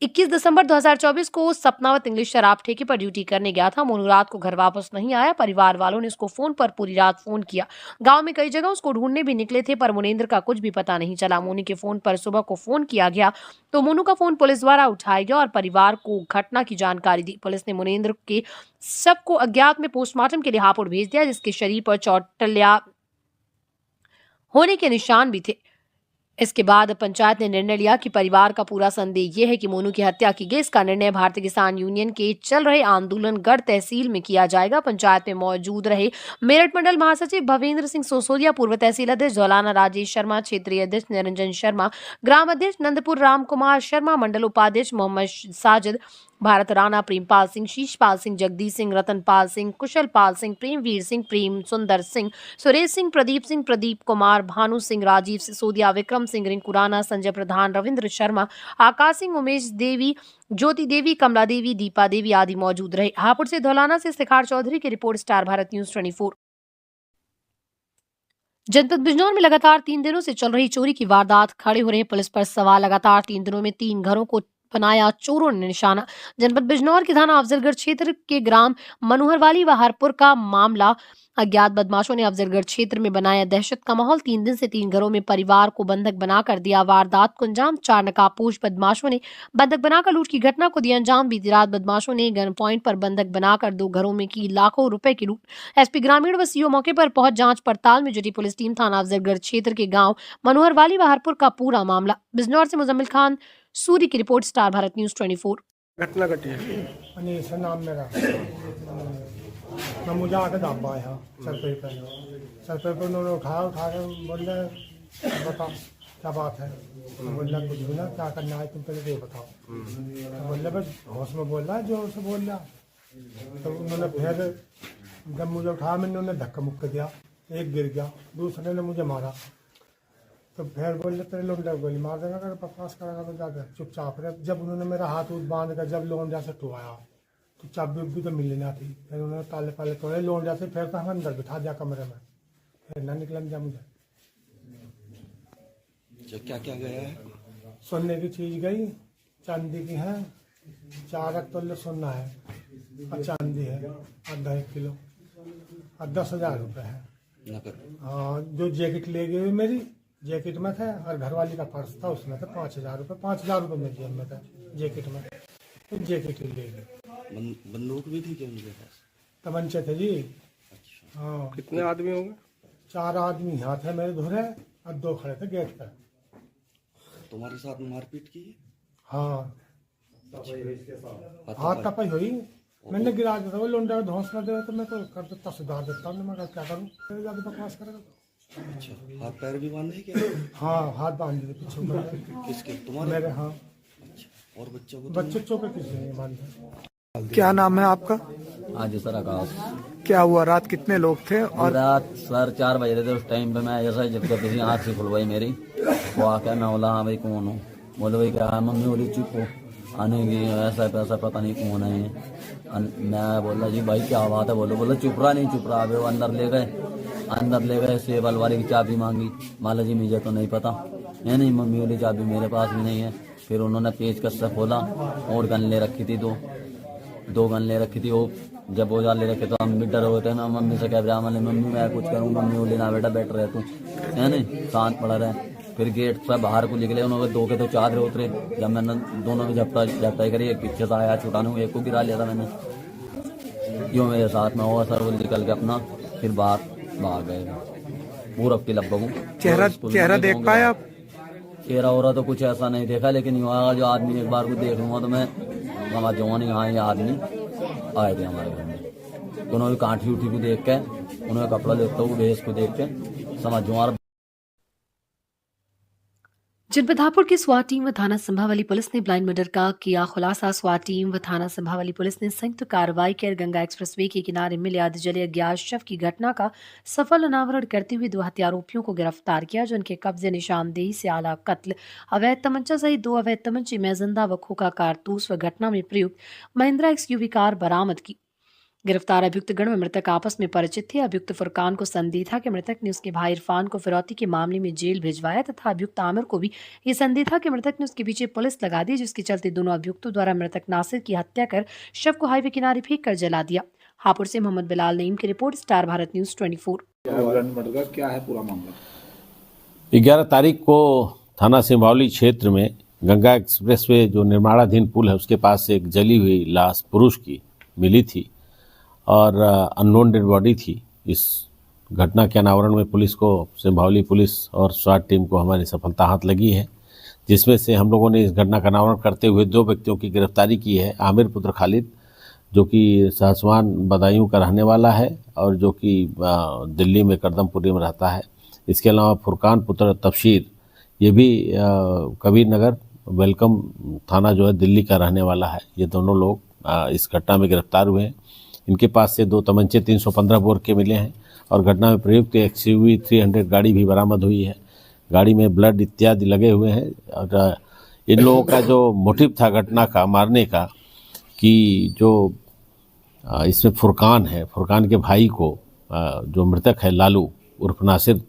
21 दिसंबर 2024 को सपनावत इंग्लिश शराब ठेके पर ड्यूटी करने गया था। मोनू रात को घर वापस नहीं आया। परिवार वालों ने उसको फोन पर पूरी रात फोन किया। गांव में कई जगह उसको ढूंढने भी निकले थे, पर मुनेंद्र का कुछ भी पता नहीं चला। मोनू के फोन पर सुबह को फोन किया गया तो मोनू का फोन पुलिस द्वारा उठाया गया और परिवार को घटना की जानकारी दी। पुलिस ने मुनेंद्र के शव को अज्ञात में पोस्टमार्टम के लिए हापुड़ भेज दिया, जिसके शरीर पर चोटल्या होने के निशान भी थे। इसके बाद पंचायत ने निर्णय लिया कि परिवार का पूरा संदेह यह है कि मोनू की हत्या की गई। इसका निर्णय भारतीय किसान यूनियन के चल रहे आंदोलन गढ़ तहसील में किया जाएगा। पंचायत में मौजूद रहे मेरठ मंडल महासचिव भवेंद्र सिंह सोसोदिया, पूर्व तहसील अध्यक्ष धौलाना राजेश शर्मा, क्षेत्रीय अध्यक्ष निरंजन शर्मा, ग्राम अध्यक्ष नंदपुर राम कुमार शर्मा, मंडल उपाध्यक्ष मोहम्मद साजिद, भारत राणा, प्रेमपाल सिंह, शीशपाल सिंह, जगदीश सिंह, रतनपाल सिंह, कुशलपाल सिंह, प्रेमवीर सिंह, प्रेम सुंदर सिंह, सुरेश सिंह, प्रदीप कुमार, भानु सिंह, राजीव सिसोदिया, विक्रम सिंह, रिंकू राणा, संजय प्रधान, रविंद्र शर्मा, आकाश सिंह, उमेश देवी, ज्योति देवी, कमला देवी, दीपा देवी आदि मौजूद रहे। हापुड़ से धौलाना से इफ्तिखार चौधरी की रिपोर्ट, स्टार भारत न्यूज 24। जनपद बिजनौर में लगातार 3 दिनों से चल रही चोरी की वारदात खड़े हो रहे पुलिस पर सवाल। लगातार 3 दिनों में 3 घरों को बनाया चोरों ने निशाना। जनपद बिजनौर के थाना अफजलगढ़ क्षेत्र के ग्राम मनोहरवाली व हरपुर का मामला। अज्ञात बदमाशों ने अफजलगढ़ क्षेत्र में बनाया दहशत का माहौल। 3 दिन से 3 घरों में परिवार को बंधक बनाकर दिया वारदात को अंजाम। 4 नकाबपोश बदमाशों ने बंधक बनाकर लूट की घटना को दिया अंजाम। बीती रात बदमाशों ने गन पॉइंट पर बंधक बनाकर 2 घरों में की लाखों रुपए की लूट। एसपी ग्रामीण व सीओ मौके पर पहुंच जांच पड़ताल में जुटी पुलिस टीम। थाना अफजलगढ़ क्षेत्र के गाँव मनोहरवाली व हरपुर का पूरा मामला। बिजनौर से मुजम्मिल खान सूरी की रिपोर्ट, स्टार भारत न्यूज 24। घटना घटी है। अनीस नाम मेरा, मैं मुझे आके दाबा आया सर पे उन्होंने उठा के बोल रहे बता क्या बात है। तो बोल रहा कुछ भी ना, क्या करना है तुम पहले ये बताओ। तो बोल रहे बस होश में बोल रहा है, जोर से बोल रहा। तो उन्होंने फिर जब मुझे उठाया, मैंने उन्हें धक्का मुक्का दिया, एक गिर गया, दूसरे ने मुझे मारा। तो फिर बोले तेरे लोंडा गोली मार देगा, अगर बकवास करेगा तो जाकर चुपचाप रहे। जब उन्होंने मेरा हाथ उठ बांध कर जब लोंडा से टुवाया तो चाबी भी तो मिली ना थी, फिर उन्होंने ताले पाले तोड़े लोंडा से, फिर तो हम अंदर बिठा दिया कमरे में, फिर ना निकलन दिया मुझे। क्या क्या गया है? सोने की चीज गई, चांदी की है, 4 तोले सोना है और चांदी है आधा 1 किलो और 10,000 रुपये है। हाँ, जो जैकेट ले गई मेरी जैकेट में थे और घरवाली का पर्स था उसमें थे 5,000 रुपये, 5,000 रुपये मेरी जेब में था जैकेट में, तो जैकेट ले गई। बंदूक भी थी क्या उनके पास? तमंचे थे जी। हाँ। कितने आदमी होंगे? 4 आदमी यहाँ थे मेरे धुरे और 2 खड़े थे गेट पर। तुम्हारे साथ मारपीट की? हाँ, हाथ तपाई हुई, मैंने गिरा दिया था, वो लोंडा का धौंस ना दे तो मैं तो कर देता, सुधार देता हूँ, मैं क्या करूँ, फिर जाके बकवास करेगा। अच्छा, हाथ पैर भी बांधे क्या? हाँ, हाथ बांध दिए पीछे ऊपर। किसके? तुम्हारे? मेरे। हाँ। और बच्चों को? बच्चों पे किसी नहीं बांधे। क्या नाम है आपका? हाँ जी सर, आकाश। क्या हुआ, रात कितने लोग थे? और रात सर 4 बज रहे थे उस टाइम पे। मैं जैसा जब किसी आँख से खुलवाई मेरी, वो आके मैं बोला हाँ भाई कौन हूँ, बोले भाई क्या है, मम्मी बोली चुप हो, आने की ऐसा पैसा पता नहीं कौन है। मैं बोला जी भाई क्या बात है, बोला चुप रहा नहीं चुप रहा। वो अंदर ले गए सेब अलमारी की चाबी मांगी, माला जी मुझे तो नहीं पता है, नहीं मम्मी बोली चाबी मेरे पास भी नहीं है। फिर उन्होंने पेचकस से खोला और गन ले रखी थी, दो गन ले रखी थी। वो जब वो ले रखे तो हम भी डर होते हैं ना, मम्मी से कह रहा मम्मी मैं कुछ करूँ, मम्मी बोली ना बेटा बैठ रहे तू है नहीं, शांत पड़ा रहे। फिर गेट पर बाहर को निकले, उन्होंने 2 के तो चादर उतरे, जब मैंने दोनों की झपटाई करी, एक पीछे से आया छुटाने, एक को गिरा लिया था मैंने, यूँ मेरे साथ में हुआ सर। वो निकल के अपना फिर बाहर भाग गए पूरब की लगभग। चेहरा देख पाए आप? चेहरा हो रहा तो कुछ ऐसा नहीं देखा, लेकिन युवा जो आदमी एक बार को देख लूँगा तो मैं हमारा जवान यहाँ ये आदमी आए थे हमारे घर में। उन्होंने कांठी उठी को देख के, उन्होंने कपड़ा देखता हुआ भेस को देख के समझ जुआर। जनपद हापुड़ की स्वाट टीम व थाना संभावली पुलिस ने ब्लाइंड मर्डर का किया खुलासा। स्वाट टीम व थाना संभावली पुलिस ने संयुक्त कार्रवाई कर गंगा एक्सप्रेसवे के किनारे मिले अधजले अज्ञात शव की घटना का सफल अनावरण करते हुए 2 हत्यारोपियों को गिरफ्तार किया, जो उनके कब्जे निशानदेही से आला कत्ल, अवैध तमंचा सहित 2 अवैध तमंचे में जिंदा व खोखा कारतूस व घटना में प्रयुक्त महिंद्रा एक्सयूवी कार बरामद की। गिरफ्तार अभियुक्त गण में मृतक आपस में परिचित थे। अभियुक्त फुरकान को संदेह था कि मृतक ने उसके भाई इरफान को फिरौती के मामले में जेल भिजवाया तथा अभियुक्त आमिर को भी ये संदेह था कि मृतक ने उसके पीछे पुलिस लगा दी, जिसके चलते दोनों अभियुक्तों द्वारा मृतक नासिर की हत्या कर शव को हाईवे किनारे फेंक कर जला दिया। हापुड़ से मोहम्मद बिलाल नईम की रिपोर्ट, स्टार भारत न्यूज 24। क्या है पूरा मामला? 11 तारीख को थाना सिंभावली क्षेत्र में गंगा एक्सप्रेसवे जो निर्माणाधीन पुल है उसके पास से एक जली हुई लाश पुरुष की मिली थी और अननोन डेड बॉडी थी। इस घटना के अनावरण में पुलिस को, सिंभावली पुलिस और स्वाट टीम को हमारी सफलता हाथ लगी है, जिसमें से हम लोगों ने इस घटना का अनावरण करते हुए 2 व्यक्तियों की गिरफ्तारी की है। आमिर पुत्र खालिद जो कि सहसवान बदायूं का रहने वाला है और जो कि दिल्ली में करदमपुरी में रहता है। इसके अलावा फुरकान पुत्र तफशीर, ये भी कबीर नगर वेलकम थाना जो है दिल्ली का रहने वाला है। ये दोनों लोग इस घटना में गिरफ्तार हुए हैं। इनके पास से 2 तमंचे 315 बोर के मिले हैं और घटना में प्रयुक्त एक्सयूवी 300 गाड़ी भी बरामद हुई है। गाड़ी में ब्लड इत्यादि लगे हुए हैं और इन लोगों का जो मोटिव था घटना का मारने का, कि जो इसमें फुरकान है, फुरकान के भाई को जो मृतक है लालू उर्फ नासिर,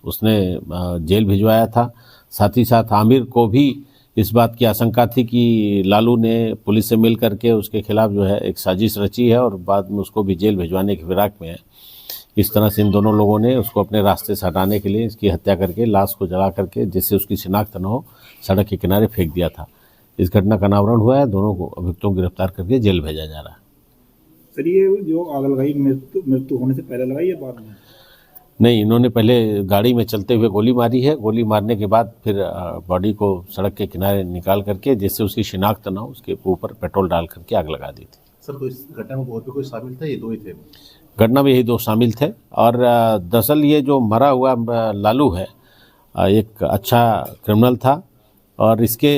उसने जेल भिजवाया था। साथ ही साथ आमिर को भी इस बात की आशंका थी कि लालू ने पुलिस से मिल करके उसके खिलाफ जो है एक साजिश रची है और बाद में उसको भी जेल भिजवाने की फिराक में है। इस तरह से इन दोनों लोगों ने उसको अपने रास्ते से हटाने के लिए इसकी हत्या करके लाश को जला करके, जिससे उसकी शिनाख्त न हो, सड़क के किनारे फेंक दिया था। इस घटना का अनावरण हुआ है। दोनों को अभियुक्तों को गिरफ्तार करके जेल भेजा जा रहा है। सर, ये जो आग लगाई मृत्यु होने से पहले लगाई या बाद में? नहीं, इन्होंने पहले गाड़ी में चलते हुए गोली मारी है। गोली मारने के बाद फिर बॉडी को सड़क के किनारे निकाल करके, जिससे उसकी शिनाख्त ना हो, उसके ऊपर पेट्रोल डाल करके आग लगा दी थी। सर, कोई घटना में और भी कोई शामिल था? ये 2 ही थे? घटना में यही 2 शामिल थे। और दरअसल ये जो मरा हुआ लालू है एक अच्छा क्रिमिनल था और इसके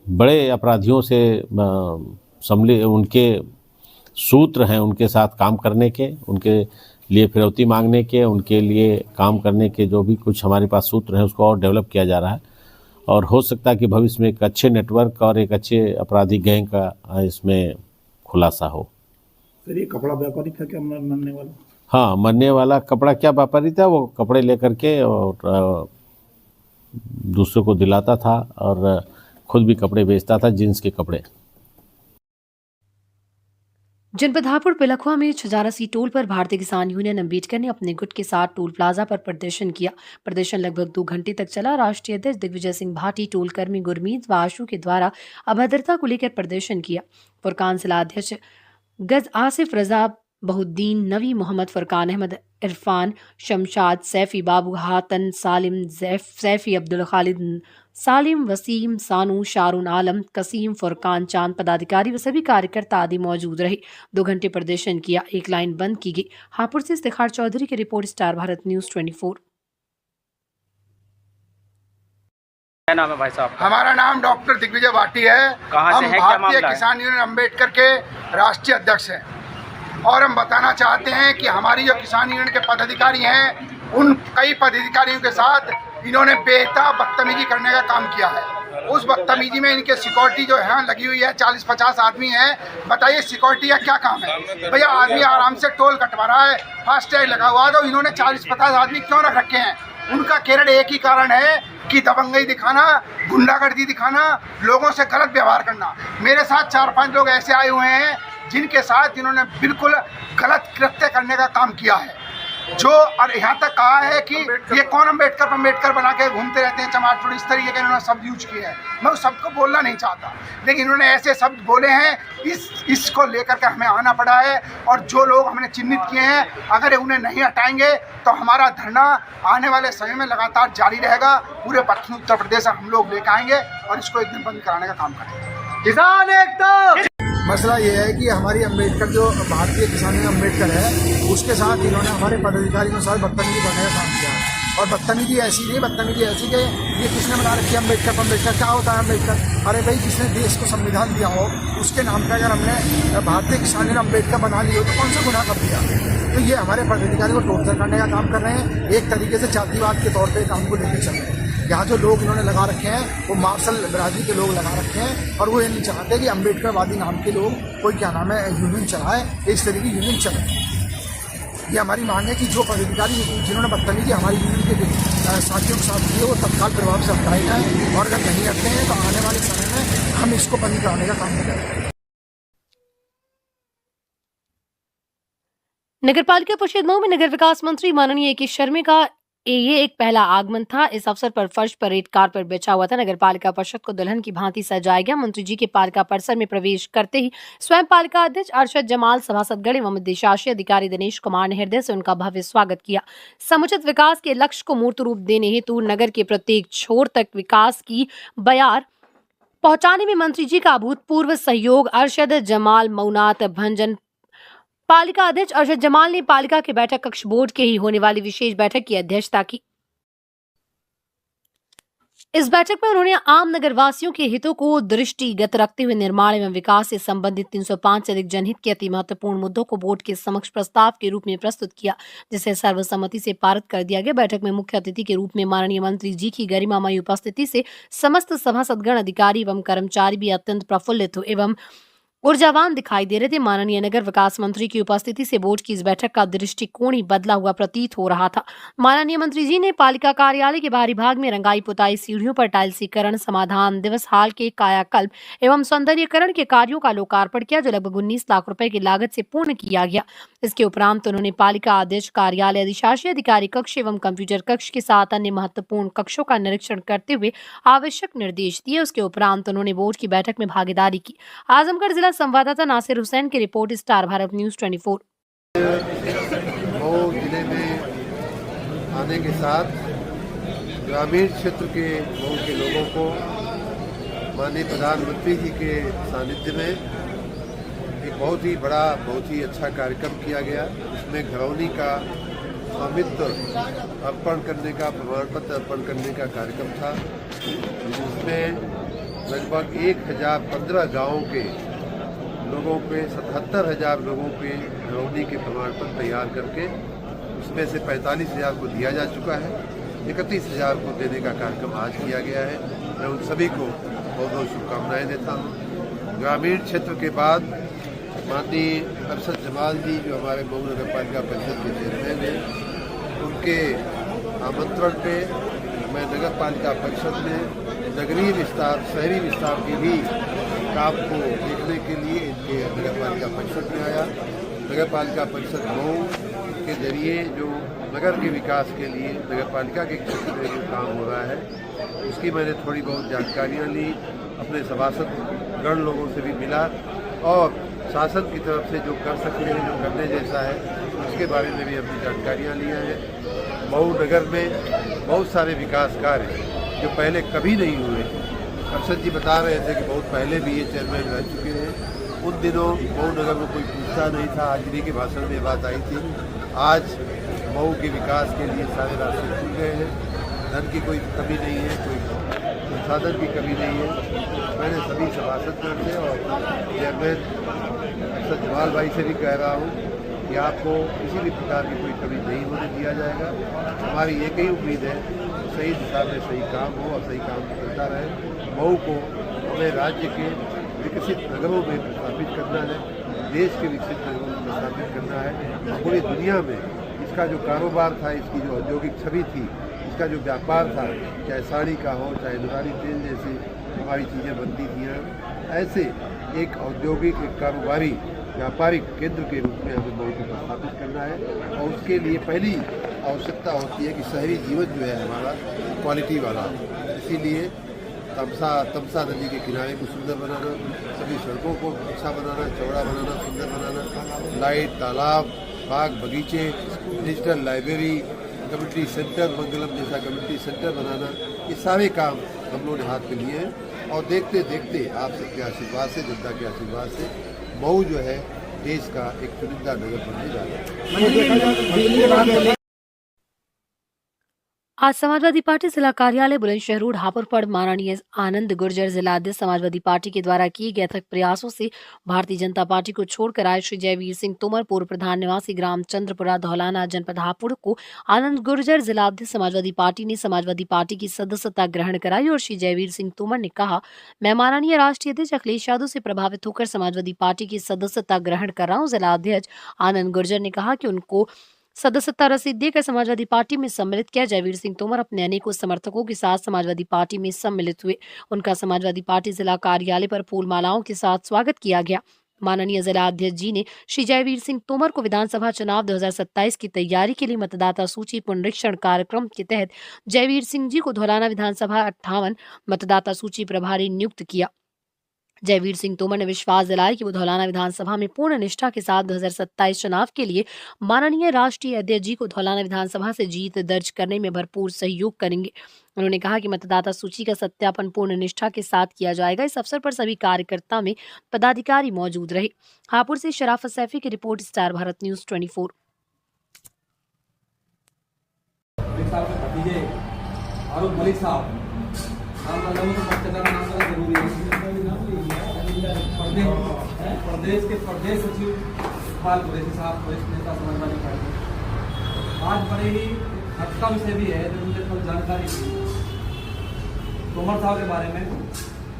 बड़े अपराधियों से उनके सूत्र हैं उनके साथ काम करने के, उनके लिए फिरौती मांगने के, उनके लिए काम करने के जो भी कुछ हमारे पास सूत्र हैं उसको और डेवलप किया जा रहा है और हो सकता है कि भविष्य में एक अच्छे नेटवर्क और एक अच्छे आपराधिक गैंग का इसमें खुलासा हो। सर ये कपड़ा व्यापारी था क्या मरने वाला? हाँ, मरने वाला कपड़ा क्या व्यापारी था, वो कपड़े लेकर के और दूसरों को दिलाता था और खुद भी कपड़े बेचता था, जींस के कपड़े। जनपद हापुड़ पिलखुआ में छजारासी टोल पर भारतीय किसान यूनियन अम्बेडकर ने अपने गुट के साथ टोल प्लाजा पर प्रदर्शन किया। प्रदर्शन लगभग 2 घंटे तक चला। राष्ट्रीय अध्यक्ष दिग्विजय सिंह भाटी, टोल कर्मी गुरमीत व आशु के द्वारा अभद्रता को लेकर प्रदर्शन किया। फुरकान जिला अध्यक्ष गज आसिफ रजा बहुद्दीन, नवी मोहम्मद, फुरकान अहमद, इरफान, शमशाद, सैफी, बाबू हातन, सालिम, सैफी, अब्दुल खालिद, सालिम, वसीम, सानू, शारून आलम, कसीम, फुरकान, चांद, पदाधिकारी व सभी कार्यकर्ता आदि मौजूद रहे। 2 घंटे प्रदर्शन किया। एक लाइन बंद की गई। हापुड़ से इफ्तिखार चौधरी की रिपोर्ट, स्टार भारत न्यूज 24। क्या नाम है भाई साहब? हमारा नाम डॉक्टर दिग्विजय भाटी है। कहाँ से हम है, क्या भारतीय मामला है? किसान यूनियन अम्बेडकर के राष्ट्रीय अध्यक्ष हैं और हम बताना चाहते हैं कि हमारी जो किसान यूनियन के पदाधिकारी हैं, उन कई पदाधिकारियों के साथ इन्होंने बेहतर बदतमीजी करने का काम किया है। उस बदतमीजी में इनके सिक्योरिटी जो है लगी हुई है, 40-50 आदमी हैं। बताइए सिक्योरिटी का क्या काम है भैया? आदमी आराम से टोल कटवा रहा है, फास्टैग लगा हुआ, तो इन्होंने 40-50 आदमी क्यों रख रखे हैं? उनका केवल एक ही कारण है कि दबंगई दिखाना, गुंडागर्दी दिखाना, लोगों से गलत व्यवहार करना। मेरे साथ 4-5 लोग ऐसे आए हुए हैं जिनके साथ इन्होंने बिल्कुल गलत कृत्य करने का काम किया है, जो और यहाँ तक कहा है कि ये कौन अम्बेडकर बना के घूमते रहते हैं, चमार, इस तरीके के इन्होंने शब्द यूज किए हैं। मैं उस शब्द को बोलना नहीं चाहता, लेकिन इन्होंने ऐसे शब्द बोले हैं, इसको लेकर के हमें आना पड़ा है। और जो लोग हमने चिन्हित किए हैं, अगर उन्हें नहीं हटाएंगे तो हमारा धरना आने वाले समय में लगातार जारी रहेगा। पूरे पश्चिमी उत्तर प्रदेश से हम लोग लेकर आएंगे और इसको एक दिन बंद कराने का काम करेंगे। किसान एकता। मसला ये है कि हमारी अम्बेडकर जो भारतीय किसान यूनियन अम्बेडकर है, उसके साथ इन्होंने हमारे पदाधिकारियों के साथ बदतमीजी करने का काम किया है। और बदतमीजी ऐसी नहीं, बदतमीजी ऐसी कि ये किसने बना रखी है अम्बेडकर क्या होता है अम्बेडकर? अरे भाई, जिसने देश को संविधान दिया हो उसके नाम पर अगर हमने भारतीय किसान यूनियन अम्बेडकर बना ली हो तो कौन सा गुनाह कर दिया? तो ये हमारे पदाधिकारी को टॉर्चर करने का काम कर रहे हैं, एक तरीके से जातिवाद के तौर पर काम को लेकर चल रहे हैं। यहाँ जो लोग इन्होंने लगा रखे हैं वो मार्शल बिरादरी के लोग लगा रखे हैं और वो ये नहीं चाहते कि अम्बेडकरवादी नाम के लोग कोई क्या नाम है यूनियन चलाए, इस तरह की यूनियन चले। ये हमारी मांग है कि जो पदाधिकारी जिन्होंने बदतमीजी हमारी यूनियन के साथियों के साथ किए वो तत्काल प्रभाव से हटाए जाए, और अगर नहीं हटते हैं तो आने वाले समय में हम इसको बंद कराने का काम करेंगे। नगरपालिका परिषद मऊ में नगर विकास मंत्री माननीय के शर्मा का ये एक पहला आगमन था। इस अवसर पर फर्श पर रेड कारपेट बिछा हुआ था। नगरपालिका परिषद को दुल्हन की भांति सजाया गया। मंत्री जी के पालिका परिसर में प्रवेश करते ही स्वयं पालिका अध्यक्ष अरशद जमाल, सभासदगण एवं अधिशासी अधिकारी दिनेश कुमार ने हृदय से उनका भव्य स्वागत किया। समुचित विकास के लक्ष्य को मूर्त रूप देने हेतु नगर के प्रत्येक छोर तक विकास की बयार पहुंचाने में मंत्री जी का अभूतपूर्व सहयोग। अरशद जमाल मऊनाथ भंजन पालिका अध्यक्ष अरशद जमाल ने पालिका के बैठक कक्ष बोर्ड के ही होने वाली विशेष बैठक की अध्यक्षता की। इस बैठक में उन्होंने आम नगरवासियों के हितों को दृष्टिगत रखते हुए निर्माण एवं विकास से संबंधित 305 से अधिक जनहित के अति महत्वपूर्ण मुद्दों को बोर्ड के समक्ष प्रस्ताव के रूप में प्रस्तुत किया, जिसे सर्वसम्मति से पारित कर दिया गया। बैठक में मुख्य अतिथि के रूप में माननीय मंत्री जी की गरिमामयी उपस्थिति से समस्त सभासदगण, अधिकारी एवं कर्मचारी भी अत्यंत प्रफुल्लित एवं ऊर्जावान दिखाई दे रहे थे। माननीय नगर विकास मंत्री की उपस्थिति से बोर्ड की इस बैठक का दृष्टिकोण ही बदला हुआ प्रतीत हो रहा था। माननीय मंत्री जी ने पालिका कार्यालय के बाहरी भाग में रंगाई पुताई, सीढ़ियों पर टाइल्सीकरण, समाधान दिवस हाल के कायाकल्प एवं सौंदर्यीकरण के कार्यों का लोकार्पण किया, जो लगभग 19 लाख रुपए की लागत से पूर्ण किया गया। इसके उपरांत उन्होंने पालिका अध्यक्ष कार्यालय, अधिशासी अधिकारी कक्ष एवं कंप्यूटर कक्ष के साथ अन्य महत्वपूर्ण कक्षों का निरीक्षण करते हुए आवश्यक निर्देश दिए। उसके उपरांत उन्होंने बोर्ड की बैठक में भागीदारी की। आजमगढ़ जिला संवाददाता नासिर हुसैन की रिपोर्ट, स्टार भारत न्यूज 24। मऊ जिले में आने के साथ ग्रामीण क्षेत्र के मऊ के लोगों को माननीय प्रधानमंत्री जी के सानिध्य में एक बहुत ही बड़ा, बहुत ही अच्छा कार्यक्रम किया गया। इसमें घरौनी का स्वामित्व अर्पण करने का, प्रमाण पत्र अर्पण करने का कार्यक्रम था, जिसमें लगभग 1015 गाँवों के लोगों पे 77,000 लोगों के घरौनी के प्रमाण पत्र तैयार करके उसमें से 45,000 को दिया जा चुका है। 31,000 को देने का कार्यक्रम आज किया गया है। मैं उन सभी को बहुत बहुत शुभकामनाएं देता हूँ। ग्रामीण क्षेत्र के बाद माननीय अरशद जमाल जी जो हमारे मऊ नगर पालिका परिषद के चेयरमैन हैं, उनके आमंत्रण पे मैं नगर पालिका परिषद में नगरीय विस्तार, शहरी विस्तार के भी काम को देखने के लिए इनके नगर पालिका परिषद में आया। नगर पालिका परिषद मऊ के जरिए जो नगर के विकास के लिए नगर पालिका के क्षेत्र में जो काम हो रहा है उसकी मैंने थोड़ी बहुत जानकारियाँ ली, अपने सभासद गण लोगों से भी मिला और शासन की तरफ से जो कर सकते हैं, जो करने जैसा है उसके बारे में भी अपनी जानकारियाँ लिया है। मऊ नगर में बहुत सारे विकास कार्य जो पहले कभी नहीं हुए। अरशद जी बता रहे थे कि बहुत पहले भी ये चेयरमैन रह चुके हैं। उन दिनों मऊ नगर में कोई पूछता नहीं था, आज भी के भाषण में बात आई थी। आज मऊ के विकास के लिए सारे रास्ते खुल गए हैं, धन की कोई कमी नहीं है, कोई संसाधन की कमी नहीं है। मैंने सभी सभासदगण से और चेयरमैन अरशद जमाल भाई से भी कह रहा हूँ कि आपको किसी भी प्रकार की कोई कमी नहीं होने दिया जाएगा। हमारी एक ही उम्मीद है, सही दिशा में सही काम हो और सही काम चलता रहे। मऊ को हमें राज्य के विकसित नगरों में प्रस्थापित करना है, देश के विकसित नगरों में प्रस्थापित करना है। और पूरी दुनिया में इसका जो कारोबार था, इसकी जो औद्योगिक छवि थी, इसका जो व्यापार था, चाहे साड़ी का हो, चाहे नुरानी तेल जैसी हमारी चीज़ें बनती थी, ऐसे एक औद्योगिक, एक कारोबारी व्यापारिक केंद्र के रूप में हमें मऊ को प्रस्थापित करना है। और उसके लिए पहली आवश्यकता होती है कि शहरी जीवन जो है हमारा क्वालिटी वाला। इसीलिए तमसा नदी के किनारे को सुंदर बनाना, सभी सड़कों को अच्छा बनाना, चौड़ा बनाना, सुंदर बनाना, लाइट, तालाब, बाग बगीचे, डिजिटल लाइब्रेरी, कम्युनिटी सेंटर, मंगलम जैसा कम्युनिटी सेंटर बनाना, ये सारे काम हम लोगों ने हाथ में लिए हैं। और देखते देखते आप सबके आशीर्वाद से, जनता के आशीर्वाद से मऊ जो है देश का एक चुनिंदा नगर बनने जा रहा है। आज समाजवादी पार्टी जिला कार्यालय बुलंदशहर रोड हापुड़ माननीय आनंद गुर्जर जिला अध्यक्ष समाजवादी पार्टी के द्वारा किए गए अथक प्रयासों से भारतीय जनता पार्टी को छोड़कर आए श्री जयवीर सिंह तोमर, पूर्व प्रधान निवासी ग्राम चंद्रपुरा धौलाना जनपद हापुड़ को आनंद गुर्जर जिला अध्यक्ष समाजवादी पार्टी ने समाजवादी पार्टी की सदस्यता ग्रहण कराई। और श्री जयवीर सिंह तोमर ने कहा, मैं माननीय राष्ट्रीय अध्यक्ष अखिलेश यादव से प्रभावित होकर समाजवादी पार्टी की सदस्यता ग्रहण कर रहा हूँ। जिला अध्यक्ष आनंद गुर्जर ने कहा कि उनको सदस्यता रसीद देकर समाजवादी पार्टी में सम्मिलित किया। जयवीर सिंह तोमर अपने अनेकों समर्थकों के साथ समाजवादी पार्टी में सम्मिलित हुए। उनका समाजवादी पार्टी जिला कार्यालय पर फूल मालाओं के साथ स्वागत किया गया। माननीय जिला अध्यक्ष जी ने श्री जयवीर सिंह तोमर को विधानसभा चुनाव 2027 की तैयारी के लिए मतदाता सूची पुनरीक्षण कार्यक्रम के तहत जयवीर सिंह जी को धौलाना विधानसभा 58 मतदाता सूची प्रभारी नियुक्त किया। जयवीर सिंह तोमर ने विश्वास दिलाया कि वो धौलाना विधानसभा में पूर्ण निष्ठा के साथ 2027 चुनाव के लिए माननीय राष्ट्रीय अध्यक्ष जी को धौलाना विधानसभा से जीत दर्ज करने में भरपूर सहयोग करेंगे। उन्होंने कहा कि मतदाता सूची का सत्यापन पूर्ण निष्ठा के साथ किया जाएगा। इस अवसर पर सभी कार्यकर्ता में पदाधिकारी मौजूद रहे। हापुड़ से शराफत सैफी की रिपोर्ट, स्टार भारत न्यूज 24। प्रदेश के प्रदेश सचिव इकबाल कुरैशी साहब, वरिष्ठ नेता समाजवादी पार्टी। आज बड़े ही हद का विषय भी है जो मुझे कल जानकारी थी तोमर साहब के बारे में।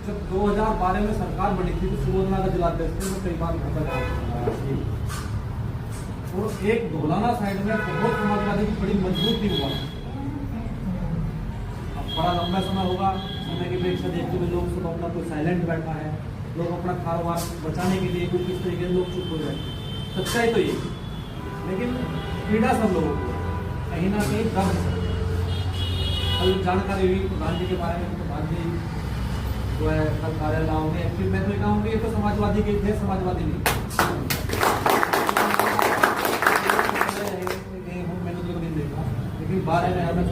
जब 2012 में सरकार बनी थी तो सुबोधना का जिलाध्यक्ष थे, कई बार और एक धौलाना साइड में बहुत समाजवादी की बड़ी मजबूत टीम हुआ। अब बड़ा लंबा समय होगा, समय की अपेक्षा देखते हुए लोग सब अपना कोई साइलेंट बैठा है, लोग अपना कारोबार बचाने के लिए कुछ इस तरीके से लोग चुप हो जाते। सच्चाई तो ये, लेकिन पीड़ा सब लोगों को कहीं ना कहीं दर्द है। कल जानकारी हुई प्रधान जी के बारे में, प्रधान जी जो है कल कार्यालय आओगे। एक्चुअली मैं तो ये कहूँगी ये तो समाजवादी के थे, समाजवादी नहीं। मैंने तो नहीं देखा, लेकिन बारे में हमें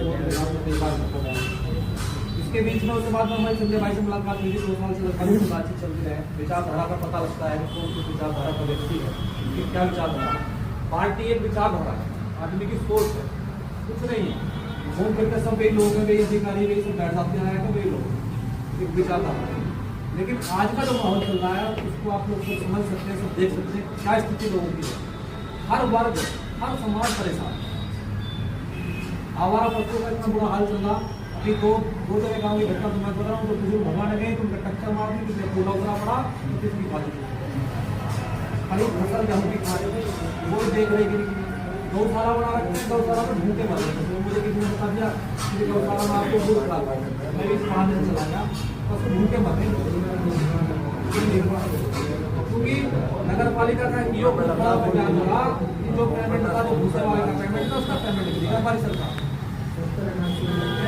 इसके बीच में उसके बाद में हमारी संजय भाई से मुलाकात हुई थी। 2 साल से लगभग बातचीत चलती रहे। विचारधारा का पता लगता है कि कौन सी विचारधारा का व्यक्ति है, कि क्या विचारधारा। पार्टी एक विचारधारा है, आदमी की सोच है, कुछ नहीं है। घूम फिर के सब वही लोग हैं, वही अधिकारी, वही सब बैठ जाते हैं, वही लोग, एक विचारधारा है। लेकिन आज का जो माहौल चल रहा है उसको आप लोग सब समझ सकते हैं, सब देख सकते हैं क्या स्थिति लोगों की है। हर वर्ग, हर समाज परेशान, आवारा पशुओं का इतना बुरा हाल चल रहा। अभी दो जगह गाँव की घटना तो मैं बता रहा हूँ, तो बुजुर्ग भगवान गए तो उनका टक्कर मार दी, किसी पोला उतरा पड़ा तो किसी की खाली खाली फसल गेहूँ की खा रहे थे, वो देख रहे कि गौशाला बना रखते हैं, गौशाला में भूखे मर रहे थे। तो मुझे किसी ने बता दिया कि गौशाला में आपको दूध खिला पाए, मैं भी इस पानी से चला गया, बस भूखे मर रहे। क्योंकि नगर पालिका का ईओ को बड़ा बयान मिला कि जो पेमेंट था वो दूसरे वाले का पेमेंट था, उसका पेमेंट करेगा हमारी सरकार।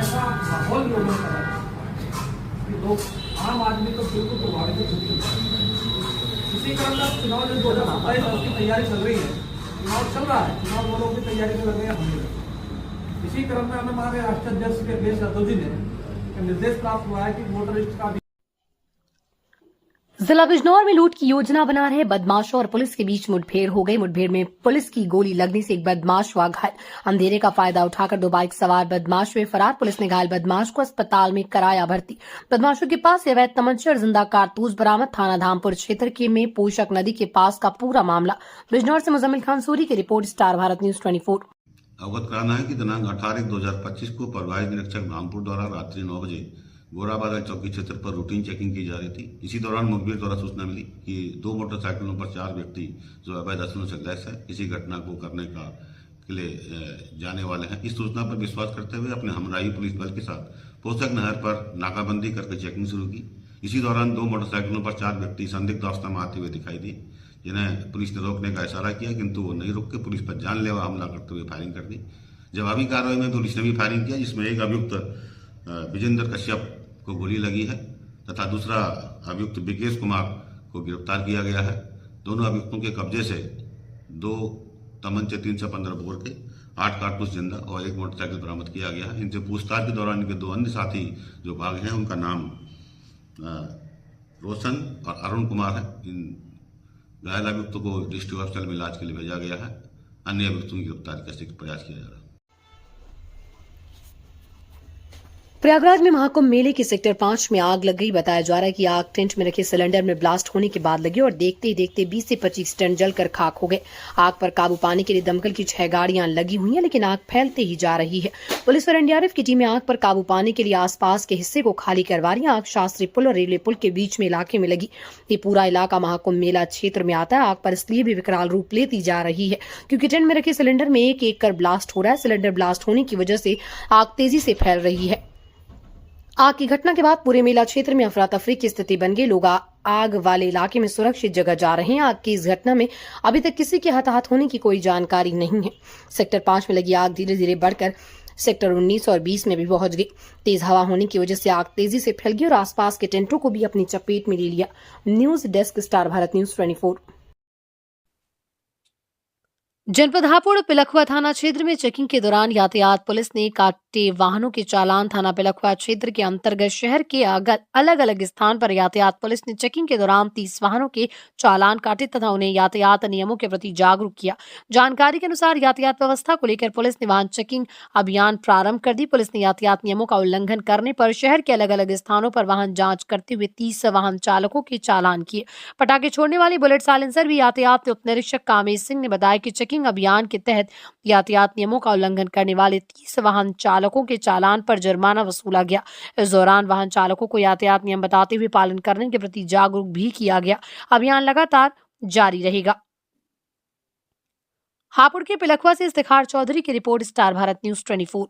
ऐसा माहौल लोगों का है कि लोग आम आदमी को बिल्कुल प्रभावित हो चुके हैं। इसी क्रम में चुनाव जो 2027 की तैयारी चल रही है, चुनाव चल रहा है, चुनाव वालों की तैयारी में लग रहे हैं हम लोग। इसी क्रम में हमें हमारे राष्ट्रीय अध्यक्ष के अखिलेश यादव जी ने निर्देश प्राप्त हुआ है कि वोटर लिस्ट का जिला बिजनौर में लूट की योजना बना रहे बदमाशों और पुलिस के बीच मुठभेड़ हो गई। मुठभेड़ में पुलिस की गोली लगने से एक बदमाश हुआ घायल। अंधेरे का फायदा उठाकर 2 बाइक सवार बदमाश हुए फरार। पुलिस ने घायल बदमाश को अस्पताल में कराया भर्ती। बदमाशों के पास से अवैध तमंचे और जिंदा कारतूस बरामद। थाना धामपुर क्षेत्र के में पोषक नदी के पास का पूरा मामला। बिजनौर से मुजम्मिल खान सूरी की रिपोर्ट, स्टार भारत न्यूज 24। अवगत कराना है कि दिनांक 18/1/2025 को प्रभारी निरीक्षक धामपुर द्वारा रात्रि 9 बजे गोराबादल चौकी क्षेत्र पर रूटीन चेकिंग की जा रही थी। इसी दौरान मुखबिर द्वारा सूचना मिली कि 2 मोटरसाइकिलों पर 4 व्यक्ति जो अवैध असलों से लैस है इसी घटना को करने के लिए जाने वाले हैं। इस सूचना पर विश्वास करते हुए अपने हमराही पुलिस बल के साथ पोषक नहर पर नाकाबंदी करके चेकिंग शुरू की। इसी दौरान 2 मोटरसाइकिलों पर 4 व्यक्ति संदिग्ध अवस्था में आते हुए दिखाई दिए, जिन्हें पुलिस ने रोकने का इशारा किया, किंतु वो नहीं रुक के पुलिस पर जानलेवा हमला करते हुए फायरिंग कर दी। जवाबी कार्रवाई में पुलिस ने भी फायरिंग किया, जिसमें एक अभियुक्त विजेंद्र कश्यप को गोली लगी है तथा दूसरा अभियुक्त विकेश कुमार को गिरफ्तार किया गया है। दोनों अभियुक्तों के कब्जे से 2 तमंचे 315 बोर के 8 कारतूस जिंदा और 1 मोटरसाइकिल बरामद किया गया है। इनसे पूछताछ के दौरान इनके 2 अन्य साथी जो भाग हैं उनका नाम रोशन और अरुण कुमार है। इन घायल अभियुक्तों को डिस्ट्रिक्ट हॉस्पिटल में इलाज के लिए भेजा गया है। अन्य अभियुक्तों की गिरफ्तारी का प्रयास किया जा रहा है। प्रयागराज में महाकुंभ मेले के सेक्टर 5 में आग लग गई। बताया जा रहा है कि आग टेंट में रखे सिलेंडर में ब्लास्ट होने के बाद लगी और देखते ही देखते 20 से 25 टन जलकर खाक हो गए। आग पर काबू पाने के लिए दमकल की 6 गाड़ियां लगी हुई हैं, लेकिन आग फैलते ही जा रही है। पुलिस और एनडीआरएफ की टीमें आग पर काबू पाने के लिए आसपास के हिस्से को खाली करवा रही हैं। आग शास्त्री पुल और रेलवे पुल के बीच में इलाके में लगी। ये पूरा इलाका महाकुंभ मेला क्षेत्र में आता है। आग पर इसलिए भी विकराल रूप लेती जा रही है क्योंकि टेंट में रखे सिलेंडर में एक एक कर ब्लास्ट हो रहा है। सिलेंडर ब्लास्ट होने की वजह से आग तेजी से फैल रही है। आग की घटना के बाद पूरे मेला क्षेत्र में अफरा तफरी की स्थिति बन गई। लोग आग वाले इलाके में सुरक्षित जगह जा रहे हैं। आग की इस घटना में अभी तक किसी के हताहत होने की कोई जानकारी नहीं है। सेक्टर 5 में लगी आग धीरे धीरे बढ़कर सेक्टर 19 और 20 में भी पहुंच गई। तेज हवा होने की वजह से आग तेजी से फैल गई और आसपास के टेंटों को भी अपनी चपेट में ले लिया। News desk, star Bharat news 24। जनपद हापुड़ पिलखुआ थाना क्षेत्र में चेकिंग के दौरान यातायात पुलिस ने काटे वाहनों के चालान। थाना पिलखुआ क्षेत्र के अंतर्गत शहर के अलग अलग स्थान पर यातायात पुलिस ने चेकिंग के दौरान 30 वाहनों के चालान काटे तथा उन्हें यातायात नियमों के प्रति जागरूक किया। जानकारी के अनुसार यातायात व्यवस्था को लेकर पुलिस ने वाहन चेकिंग अभियान प्रारंभ कर दी। पुलिस ने यातायात नियमों का उल्लंघन करने पर शहर के अलग अलग स्थानों पर वाहन जाँच करते हुए 30 वाहन चालकों के चालान किए। पटाखे छोड़ने वाली बुलेट साइलेंसर भी यातायात उप निरीक्षक कामेश सिंह ने बताया कि चेकिंग अभियान के तहत यातायात नियमों का उल्लंघन करने वाले 30 वाहन चालकों के चालान पर जुर्माना वसूला गया। इस दौरान वाहन चालकों को यातायात नियम बताते हुए पालन करने के प्रति जागरूक भी किया गया। अभियान लगातार जारी रहेगा। हापुड़ के पिलखुआ से इफ्तिखार चौधरी की रिपोर्ट, स्टार भारत न्यूज 24।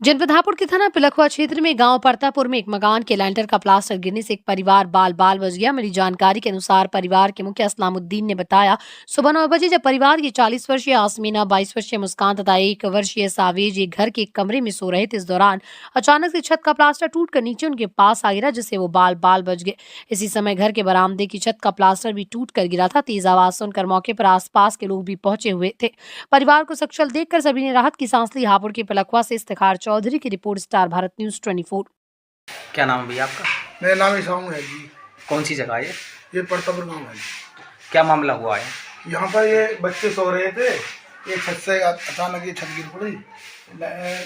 जनपद हापुड़ के थाना पिलखुआ क्षेत्र में गांव परतापुर में एक मकान के लैंटर का प्लास्टर गिरने से एक परिवार बाल बाल बच गया। मिली जानकारी के अनुसार परिवार के मुखिया असलामुद्दीन ने बताया, सुबह 9 बजे जब परिवार की 40 वर्षीय आसमीना, 22 वर्षीय मुस्कान तथा 1 वर्षीय सावेज एक घर के कमरे में सो रहे थे। इस दौरान अचानक से छत का प्लास्टर टूटकर नीचे उनके पास आ गिरा, जिससे वो बाल बाल बच गए। इसी समय घर के बरामदे की छत का प्लास्टर भी टूट कर गिरा था। तेज आवाज सुनकर मौके पर आसपास के लोग भी पहुंचे हुए थे। परिवार को सकुशल देखकर सभी ने राहत की सांस ली। हापुड़ के पिलखुआ से इफ्तिखार चौधरी की रिपोर्ट, स्टार भारत न्यूज 24। क्या नाम है भैया आपका? मेरा नाम ईसाऊ है जी। कौन सी जगह है ये प्रतापपुर गाँव है। क्या मामला हुआ है? यहाँ पर ये बच्चे सो रहे थे, ये छत से अचानक ये छत गिर पड़ी,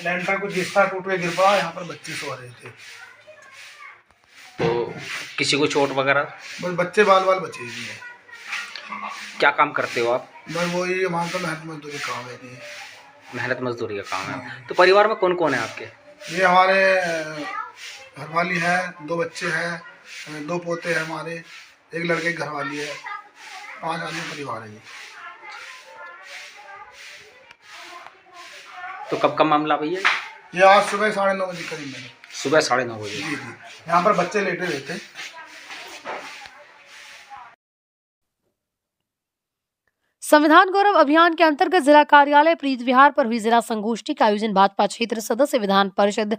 लैंटर को जिस्ता टूट के गिर पड़ा, यहाँ पर बच्चे सो रहे थे। तो किसी को चोट वगैरह? बस बच्चे बाल बचे हुए हैं। क्या काम करते हो आप? बस वही वहाँ का मेहनत मजदूरी काम है। मेहनत मजदूरी का काम है। तो परिवार में कौन कौन है आपके? ये हमारे घरवाली है, 2 बच्चे हैं, 2 पोते हैं हमारे, एक लड़के की घरवाली है, 5 आदमी परिवार है। तो कब का मामला भैया? ये आज सुबह 9:30 बजे करीब में। सुबह 9:30 बजे? जी। यहाँ पर बच्चे लेटे रहते। संविधान गौरव अभियान के अंतर्गत जिला कार्यालय प्रीत विहार पर हुई जिला संगोष्ठी का आयोजन भाजपा क्षेत्र सदस्य विधान परिषद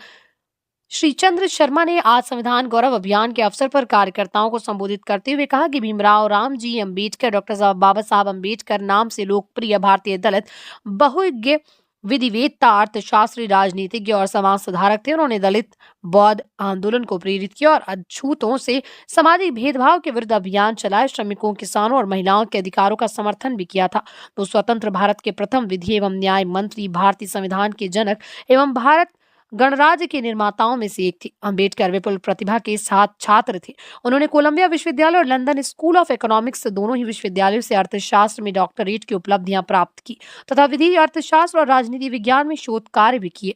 श्री चंद्र शर्मा ने आज संविधान गौरव अभियान के अवसर पर कार्यकर्ताओं को संबोधित करते हुए कहा कि भीमराव रामजी अम्बेडकर, डॉक्टर बाबा साहब अम्बेडकर नाम से लोकप्रिय भारतीय दलित बहुज्ञ विधिवेत्ता, अर्थशास्त्री, राजनीतिज्ञ और समाज सुधारक थे। उन्होंने दलित बौद्ध आंदोलन को प्रेरित किया और अछूतों से सामाजिक भेदभाव के विरुद्ध अभियान चलाए। श्रमिकों, किसानों और महिलाओं के अधिकारों का समर्थन भी किया था। वो स्वतंत्र भारत के प्रथम विधि एवं न्याय मंत्री, भारतीय संविधान के जनक एवं भारत गणराज्य के निर्माताओं में से एक थे। अम्बेडकर विपुल प्रतिभा के साथ छात्र थे। उन्होंने कोलंबिया विश्वविद्यालय और लंदन स्कूल ऑफ इकोनॉमिक्स दोनों ही विश्वविद्यालयों से अर्थशास्त्र में डॉक्टरेट की उपलब्धियां प्राप्त की तथा विधि, अर्थशास्त्र और राजनीति विज्ञान में शोध कार्य भी किए।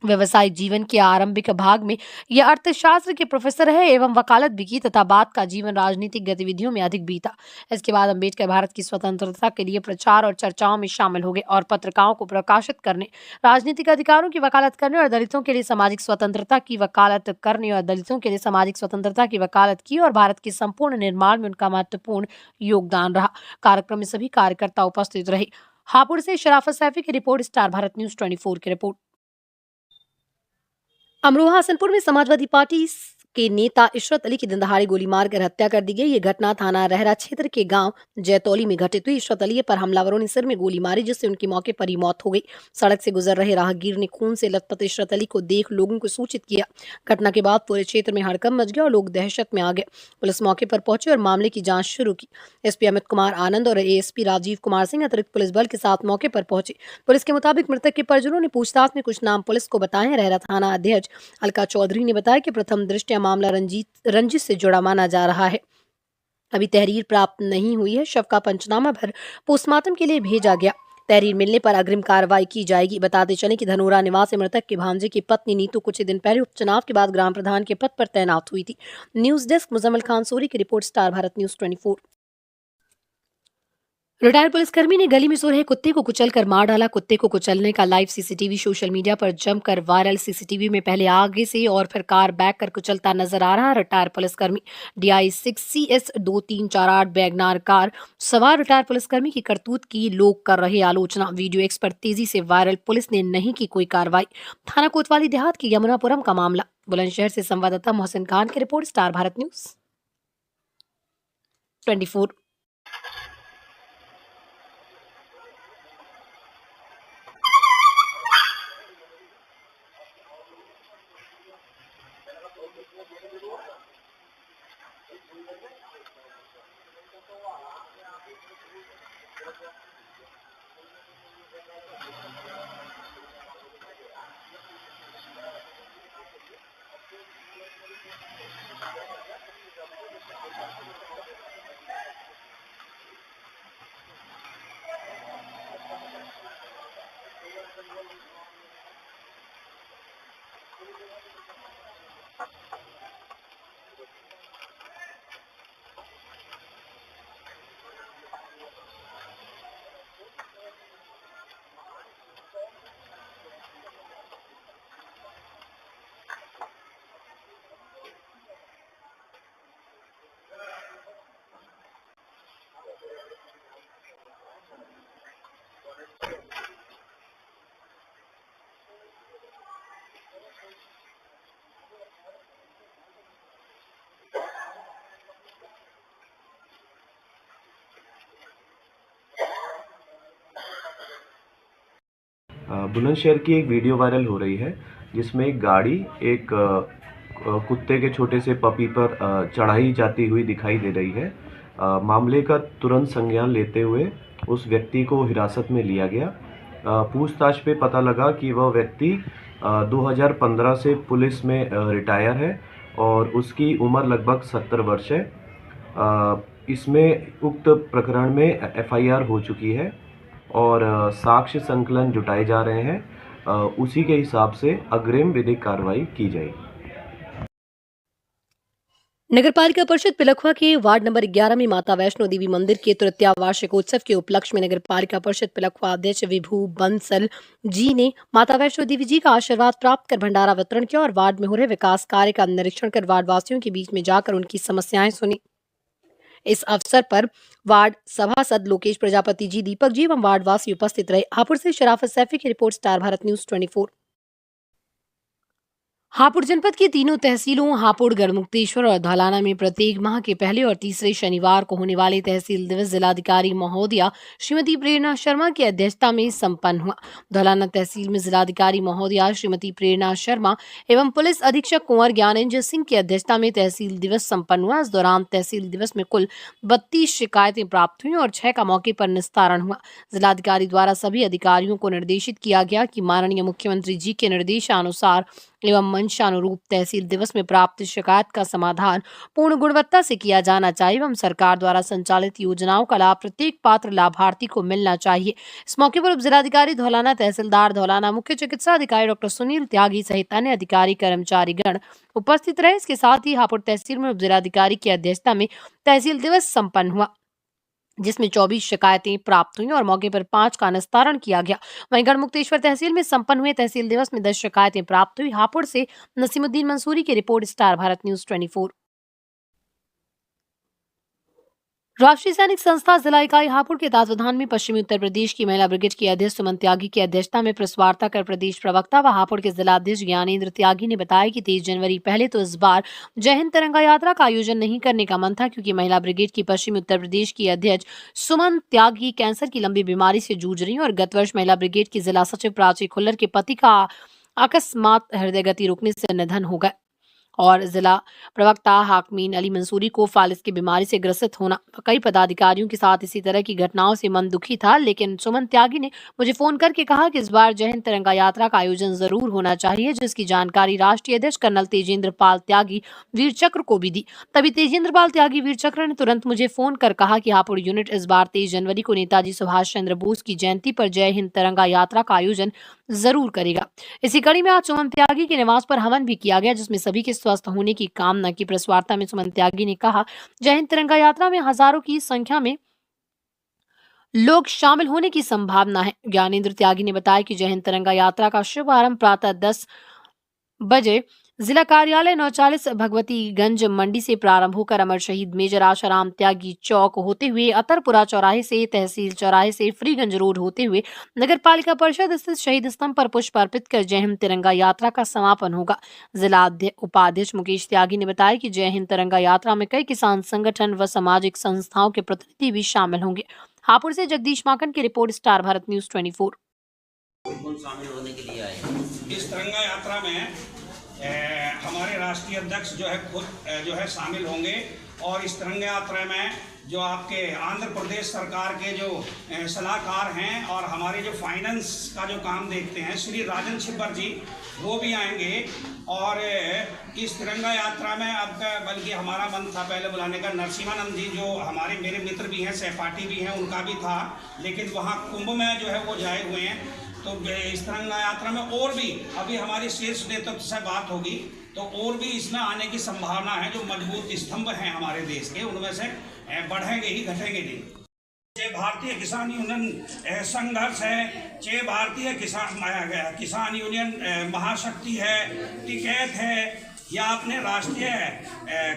व्यवसायिक जीवन के आरंभिक भाग में यह अर्थशास्त्र के प्रोफेसर है एवं वकालत भी की तथा बाद का जीवन राजनीतिक गतिविधियों में अधिक बीता। इसके बाद अम्बेडकर भारत की स्वतंत्रता के लिए प्रचार और चर्चाओं में शामिल हो गए और पत्रिकाओं को प्रकाशित करने, राजनीतिक अधिकारों की वकालत करने और दलितों के लिए सामाजिक स्वतंत्रता की वकालत की और भारत के संपूर्ण निर्माण में उनका महत्वपूर्ण योगदान रहा। कार्यक्रम में सभी कार्यकर्ता उपस्थित रहे। हापुड़ से शराफत सैफी की रिपोर्ट, स्टार भारत न्यूज 24 की रिपोर्ट। अमरोहा हसनपुर में समाजवादी पार्टी के नेता इशरत अली की दिनदहाड़े गोली मारकर हत्या कर दी गई। ये घटना थाना रहरा क्षेत्र के गांव जैतौली में घटित हुई। इशरत अली पर हमलावरों ने सिर में गोली मारी जिससे उनकी मौके पर ही मौत हो गई। सड़क से गुजर रहे राहगीर ने खून से लथपथ इशरत अली को देख लोगों को सूचित किया। घटना के बाद पूरे क्षेत्र में हड़कंप मच गया और लोग दहशत में आ गए। पुलिस मौके पर पहुंची और मामले की जांच शुरू की। एसपी अमित कुमार आनंद और एएसपी राजीव कुमार सिंह अतिरिक्त पुलिस बल के साथ मौके पर पहुंचे। पुलिस के मुताबिक मृतक के परिजनों ने पूछताछ में कुछ नाम पुलिस को बताए। रहरा थाना अध्यक्ष अलका चौधरी ने बताया कि प्रथम दृष्टया मामला रंजिश से जुड़ा माना जा रहा है। अभी तहरीर प्राप्त नहीं हुई है। शव का पंचनामा भर पोस्टमार्टम के लिए भेजा गया। तहरीर मिलने पर अग्रिम कार्रवाई की जाएगी। बताते चले कि धनोरा निवासी मृतक के भांजे की पत्नी नीतू कुछ दिन पहले उपचुनाव के बाद ग्राम प्रधान के पद पर तैनात हुई थी। न्यूज डेस्क, मुजम्मल खान सोरी की रिपोर्ट, स्टार भारत न्यूज 24। रिटायर्ड पुलिसकर्मी ने गली में सो रहे कुत्ते को कुचलकर मार डाला। कुत्ते को कुचलने का लाइव सीसीटीवी सोशल मीडिया पर जमकर वायरल। सीसीटीवी में पहले आगे से और फिर कार बैक कर कुचलता नजर आ रहा। रिटायर्ड पुलिसकर्मी DI 6 CS 2348 वैगनार कार सवार रिटायर्ड पुलिसकर्मी की करतूत की लोग कर रहे आलोचना। वीडियो एक्स पर तेजी से वायरल। पुलिस ने नहीं की कोई कार्रवाई। थाना कोतवाली देहात के यमुनापुरम का मामला। बुलंदशहर से संवाददाता मोहसिन खान की रिपोर्ट, स्टार भारत न्यूज 24। बुलंदशहर की एक वीडियो वायरल हो रही है जिसमें एक गाड़ी एक कुत्ते के छोटे से पपी पर चढ़ाई जाती हुई दिखाई दे रही है। मामले का तुरंत संज्ञान लेते हुए उस व्यक्ति को हिरासत में लिया गया। पूछताछ पे पता लगा कि वह व्यक्ति 2015 से पुलिस में रिटायर है और उसकी उम्र लगभग 70 वर्ष है। इसमें उक्त प्रकरण में एफआईआर हो चुकी है और साक्ष्य संकलन जुटाए जा रहे हैं। उसी के हिसाब से अग्रिम विधिक कार्रवाई की जाएगी। नगर पालिका परिषद पिलखुआ के वार्ड नंबर 11 में माता वैष्णो देवी मंदिर के तृतीय वार्षिकोत्सव के उपलक्ष्य में नगर पालिका परिषद पिलखुआ अध्यक्ष विभू बंसल जी ने माता वैष्णो देवी जी का आशीर्वाद प्राप्त कर भंडारा वितरण किया और वार्ड में हो रहे विकास कार्य का निरीक्षण कर वार्ड वासियों के बीच में जाकर उनकी समस्याएं सुनी। इस अवसर पर वार्ड सभासद लोकेश प्रजापति जी, दीपक जी एवं वार्ड वासी उपस्थित रहे। हापुड़ से शराफत सैफी की रिपोर्ट, स्टार भारत न्यूज 24। हापुड़ जनपद की तीनों तहसीलों हापुड़, गढ़मुक्तेश्वर और धौलाना में प्रत्येक माह के पहले और तीसरे शनिवार को होने वाले तहसील दिवस जिलाधिकारी महोदया श्रीमती प्रेरणा शर्मा की अध्यक्षता में संपन्न हुआ। धौलाना तहसील में जिलाधिकारी महोदया श्रीमती प्रेरणा शर्मा एवं पुलिस अधीक्षक कुंवर ज्ञानेंद्र सिंह की अध्यक्षता में तहसील दिवस संपन्न हुआ। इस दौरान तहसील दिवस में कुल 32 शिकायतें प्राप्त हुई और 6 का मौके पर निस्तारण हुआ। जिलाधिकारी द्वारा सभी अधिकारियों को निर्देशित किया गया कि माननीय मुख्यमंत्री जी के निर्देशानुसार एवं मंशानुरूप तहसील दिवस में प्राप्त शिकायत का समाधान पूर्ण गुणवत्ता से किया जाना चाहिए एवं सरकार द्वारा संचालित योजनाओं का लाभ प्रत्येक पात्र लाभार्थी को मिलना चाहिए। इस मौके पर उप जिलाधिकारी धौलाना, तहसीलदार धौलाना, मुख्य चिकित्सा अधिकारी डॉक्टर सुनील त्यागी सहित अन्य अधिकारी कर्मचारी गण उपस्थित रहे। इसके साथ ही हापुड़ तहसील में उप जिलाधिकारी की अध्यक्षता में तहसील दिवस संपन्न हुआ, जिसमें 24 शिकायतें प्राप्त हुई और मौके पर 5 का निस्तारण किया गया। वहीं गढ़मुक्तेश्वर तहसील में संपन्न हुए तहसील दिवस में 10 शिकायतें प्राप्त हुई। हापुड़ से नसीमुद्दीन मंसूरी की रिपोर्ट, स्टार भारत न्यूज 24। राष्ट्रीय सैनिक संस्था जिला इकाई हापुड़ के तत्वाधान में पश्चिमी उत्तर प्रदेश की महिला ब्रिगेड की अध्यक्ष सुमन त्यागी की अध्यक्षता में प्रेस वार्ता कर प्रदेश प्रवक्ता व हापुड़ के जिला अध्यक्ष ज्ञानेंद्र त्यागी ने बताया कि 23 जनवरी पहले तो इस बार जय हिंद तिरंगा यात्रा का आयोजन नहीं करने का मन था, क्योंकि महिला ब्रिगेड की पश्चिमी उत्तर प्रदेश की अध्यक्ष सुमन त्यागी कैंसर की लंबी बीमारी से जूझ रही और गत वर्ष महिला ब्रिगेड की जिला सचिव प्राची खुल्लर के पति का अकस्मात हृदय गति रुकने से निधन हो गया और जिला प्रवक्ता हाकमीन अली मंसूरी को फालिस की बीमारी से ग्रसित होना, कई पदाधिकारियों के साथ इसी तरह की घटनाओं से मन दुखी था। लेकिन सुमन त्यागी ने मुझे फोन करके कहा कि इस बार जय हिंद तिरंगा यात्रा का आयोजन जरूर होना चाहिए, जिसकी जानकारी राष्ट्रीय अध्यक्ष कर्नल तेजेंद्र पाल त्यागी वीर चक्र को भी दी। तभी तेजेंद्र पाल त्यागी वीर चक्र ने तुरंत मुझे फोन कर कहा कि हापुड़ यूनिट इस बार 23 जनवरी को नेताजी सुभाष चंद्र बोस की जयंती पर जय हिंद तिरंगा यात्रा का आयोजन जरूर करेगा। इसी कड़ी में आज सुमन त्यागी के निवास पर हवन भी किया गया, जिसमें सभी के स्वस्थ होने की कामना की। प्रेस वार्ता में सुमन त्यागी ने कहा, जय हिंद तिरंगा यात्रा में हजारों की संख्या में लोग शामिल होने की संभावना है। ज्ञानेंद्र त्यागी ने बताया कि जय हिंद तिरंगा यात्रा का शुभारंभ प्रातः 10 बजे जिला कार्यालय 940 भगवतीगंज मंडी से प्रारंभ होकर अमर शहीद मेजर आशाराम त्यागी चौक होते हुए अतरपुरा चौराहे से, तहसील चौराहे से फ्रीगंज रोड होते हुए नगर पालिका परिषद स्थित शहीद स्तंभ पर पुष्प अर्पित कर जय हिंद तिरंगा यात्रा का समापन होगा। जिला उपाध्यक्ष मुकेश त्यागी ने बताया कि जय हिंद तिरंगा यात्रा में कई किसान संगठन व सामाजिक संस्थाओं के प्रतिनिधि भी शामिल होंगे। हापुड़ से जगदीश माकन की रिपोर्ट, स्टार भारत न्यूज 24। शामिल होने के लिए आए इस तिरंगा यात्रा में हमारे राष्ट्रीय अध्यक्ष जो है खुद जो है शामिल होंगे और इस तिरंगा यात्रा में जो आपके आंध्र प्रदेश सरकार के जो सलाहकार हैं और हमारे जो फाइनेंस का जो काम देखते हैं श्री राजन छिब्बर जी, वो भी आएंगे। और इस तिरंगा यात्रा में अब बल्कि हमारा मन था पहले बुलाने का, नरसिम्हानंद जी जो हमारे मेरे मित्र भी हैं, सहपाठी भी हैं, उनका भी था, लेकिन वहाँ कुंभ में जो है वो जाए हुए हैं। तो इस तिरंगा यात्रा में और भी अभी हमारी शीर्ष नेतृत्व से बात होगी तो और भी इसमें आने की संभावना है। जो मजबूत स्तंभ हैं हमारे देश के, उनमें से बढ़ेंगे ही, घटेंगे नहीं। चाहे भारतीय किसान यूनियन संघर्ष है, चाहे भारतीय किसान यूनियन महाशक्ति है, टिकैत है, या अपने राष्ट्रीय